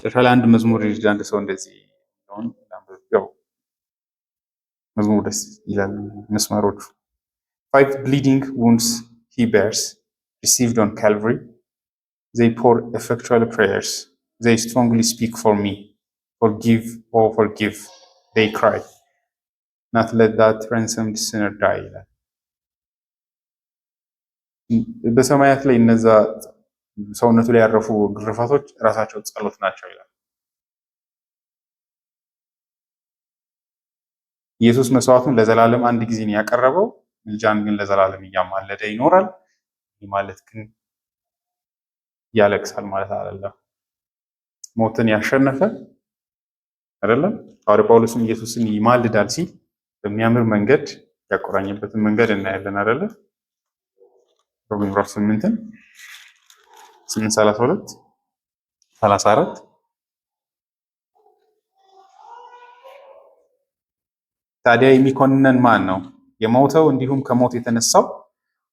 A: ጨርሻ አንድ መዝሙር አንድ ሰው እንደዚህ ነው መዝሙር ደስ ይላል መስመሮቹ 5 bleeding wounds he bears received on Calvary they pour effectual prayers they strongly speak for me forgive oh forgive they cry not let that ransomed sinner die ይላል። በሰማያት ላይ እነዛ ሰውነቱ ላይ ያረፉ ግርፋቶች ራሳቸው ጸሎት ናቸው ይላል። ኢየሱስ መስዋዕቱን ለዘላለም አንድ ጊዜ ነው ያቀረበው። ምልጃን ግን ለዘላለም እያማለደ ይኖራል። ይህ ማለት ግን ያለቅሳል ማለት አይደለም። ሞትን ያሸነፈ አይደለም። ሐዋርያው ጳውሎስም ኢየሱስን ይማልዳል ሲል በሚያምር መንገድ ያቆራኘበትን መንገድ እናያለን አይደለ? ሮሜ ምዕራፍ 8:32 34 ታዲያ የሚኮንነን ማን ነው? የሞተው እንዲሁም ከሞት የተነሳው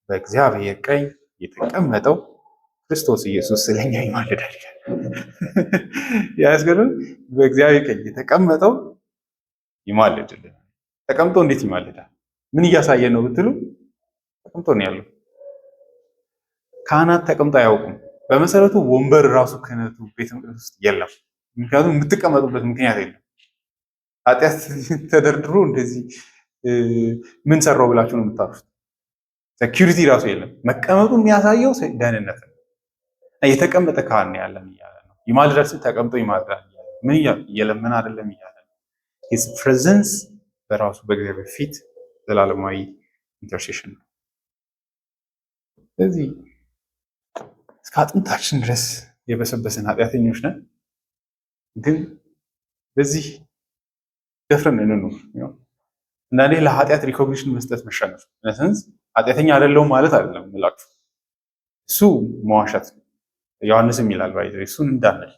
A: በእግዚአብሔር ቀኝ የተቀመጠው ክርስቶስ ኢየሱስ ስለኛ ይማልዳል። ያስገርም። በእግዚአብሔር ቀኝ የተቀመጠው ይማልድልናል። ተቀምጦ እንዴት ይማልዳል? ምን እያሳየ ነው ብትሉ ተቀምጦ ነው ያለው። ካህናት ተቀምጦ አያውቁም። በመሰረቱ ወንበር ራሱ ክህነቱ ቤተ መቅደስ ውስጥ የለም። ምክንያቱም የምትቀመጡበት ምክንያት የለም። ኃጢአት ተደርድሮ እንደዚህ ምን ሰራው ብላችሁ ነው የምታርፉት። ሴኩሪቲ ራሱ የለም። መቀመጡ የሚያሳየው ደህንነት ነው። የተቀመጠ ካህን ነው ያለን እያለ ነው። ይማልዳል ሲል ተቀምጦ ይማልዳል እያለ ምን እየለመነ አይደለም እያለ ነው። his presence በራሱ በእግዚአብሔር ፊት ዘላለማዊ ኢንተርሴሽን ነው። ስለዚህ እስከ አጥንታችን ድረስ የበሰበስን ኃጢአተኞች ነን። ግን በዚህ ደፍረን እንኑር። አንዳንዴ ለኃጢአት ሪኮግኒሽን መስጠት መሸነፍ ነሰንስ ኃጢአተኛ አይደለሁም ማለት አይደለም እላችሁ። እሱ መዋሸት ነው። ዮሐንስም ይላል ባይዘ እሱን እንዳንል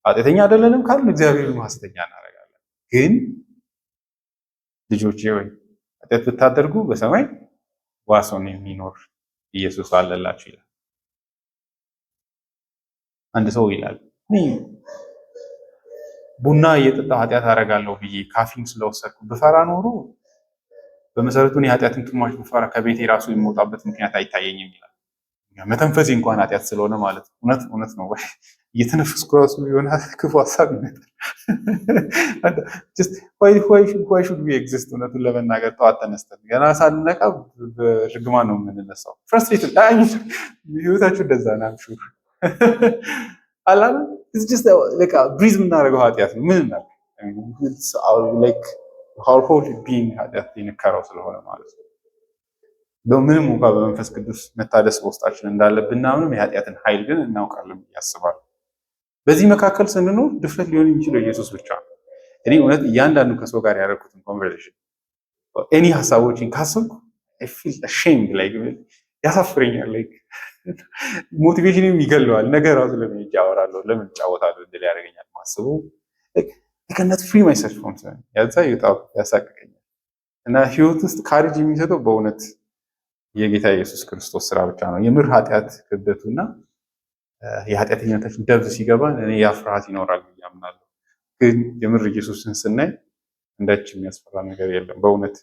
A: ኃጢአተኛ አይደለንም ካልን እግዚአብሔርን ሐሰተኛ እናደርጋለን። ግን ልጆቼ ወይ ኃጢአት ብታደርጉ በሰማይ ዋስ ሆኖ የሚኖር ኢየሱስ አለላችሁ ይላል። አንድ ሰው ይላል ቡና እየጠጣ ኃጢአት አደርጋለሁ ብዬ ካፊን ስለወሰድኩ ብፈራ ኖሮ በመሰረቱ የኃጢአትን ግማሽ ብፈራ ከቤቴ ራሱ የሚወጣበት ምክንያት አይታየኝም ይላል። መተንፈሴ እንኳን ኃጢአት ስለሆነ ማለት ነው። እውነት ነው ወይ? እየተነፈስኩ ራሱ የሆነ ክፉ ሀሳብ ይመጣል። why should we exist? እውነቱን ለመናገር ጠዋት ተነስተን ገና ሳንነቃ በርግማን ነው የምንነሳው። ፍራስትሬትድ ህይወታችሁ እንደዛ ነው። አላለም በቃ ብሪዝ የምናደርገው ኃጢአት ነው። ምን our whole being ኃጢአት የነከረው ስለሆነ ማለት ነው። ምንም እንኳ በመንፈስ ቅዱስ መታደስ በውስጣችን እንዳለ ብናምንም የኃጢአትን ኃይል ግን እናውቃለን ብዬ አስባለሁ። በዚህ መካከል ስንኖር ድፍረት ሊሆን የሚችለው ኢየሱስ ብቻ ነው። እኔ እውነት እያንዳንዱ ከሰው ጋር ያደረኩትን ኮንቨርሴሽን እኔ ሀሳቦችን ካሰብኩ ፊል አሼምድ ያሳፍረኛል። ሞቲቬሽንም ይገለዋል። ነገር ራሱ ለምን አወራለሁ ለምን እጫወታለሁ እንድል ያደርገኛል። ማስበው ከነት ፍሪ ማይሰልፍ ያዛ ያሳቅቀኛል። እና ህይወት ውስጥ ካሪጅ የሚሰጠው በእውነት የጌታ ኢየሱስ ክርስቶስ ስራ ብቻ ነው። የምር ኃጢአት ክብደቱ እና የኃጢአተኝነታችን ደብዝ ሲገባን እኔ ያ ፍርሃት ይኖራል ብዬ አምናለሁ። ግን የምር ኢየሱስን ስናይ እንዳች የሚያስፈራ ነገር የለም በእውነት።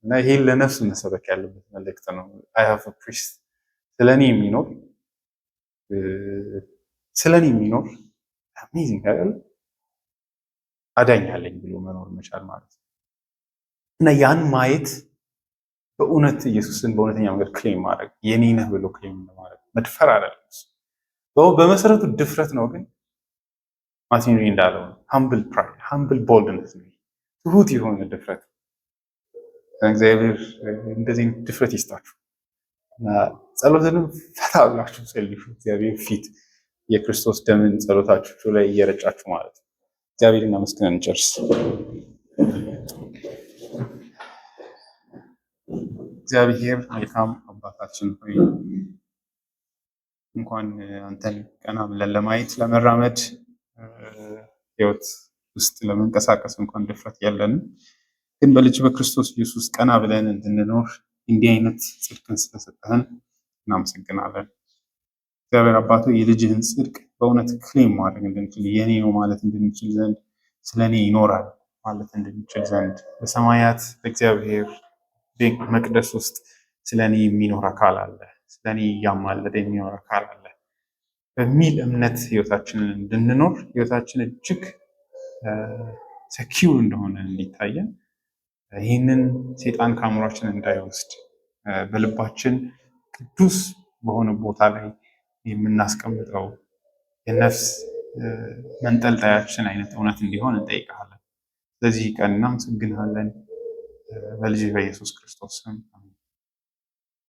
A: እና ይሄን ለነፍስ መሰበክ ያለበት መልእክት ነው። አይ ሃቭ አ ፕሪስት ስለኔ የሚኖር አሜዚንግ አይደል? አዳኝ አለኝ ብሎ መኖር መቻል ማለት ነው። እና ያን ማየት በእውነት ኢየሱስን በእውነተኛ መንገድ ክሌም ማድረግ የኔ ነህ ብሎ ክሌም ማድረግ መድፈር አይደለም። በመሰረቱ ድፍረት ነው። ግን ማርቲን ሉተር እንዳለው ሃምብል ፕራይድ ሃምብል ቦልድነስ ነው፣ ትሁት የሆነ ድፍረት። እግዚአብሔር እንደዚህ ድፍረት ይስጣችሁ እና ጸሎትንም ፈታ ብላችሁ ጸልዩ። እግዚአብሔር ፊት የክርስቶስ ደምን ጸሎታችሁ ላይ እየረጫችሁ ማለት ነው። እግዚአብሔር እናመስግነን እንጨርስ። እግዚአብሔር መልካም አባታችን ሆይ እንኳን አንተን ቀና ብለን ለማየት ለመራመድ ህይወት ውስጥ ለመንቀሳቀስ እንኳን ድፍረት የለንም። ግን በልጅ በክርስቶስ ኢየሱስ ቀና ብለን እንድንኖር እንዲህ አይነት ጽድቅን ስለሰጠህን እናመሰግናለን። እግዚአብሔር አባቶ የልጅህን ጽድቅ በእውነት ክሌም ማድረግ እንድንችል የኔ ነው ማለት እንድንችል ዘንድ ስለኔ ይኖራል ማለት እንድንችል ዘንድ በሰማያት በእግዚአብሔር መቅደስ ውስጥ ስለኔ የሚኖር አካል አለ፣ ስለኔ እያማለደ የሚኖር አካል አለ በሚል እምነት ህይወታችንን እንድንኖር ህይወታችን እጅግ ሰኪው እንደሆነ እንዲታየን ይህንን ሴጣን ከአእምሯችን እንዳይወስድ በልባችን ቅዱስ በሆነ ቦታ ላይ የምናስቀምጠው የነፍስ መንጠልጠያችን አይነት እውነት እንዲሆን እንጠይቃለን። ስለዚህ ቀን እናመሰግንሃለን። በልጅ በኢየሱስ ክርስቶስ ስም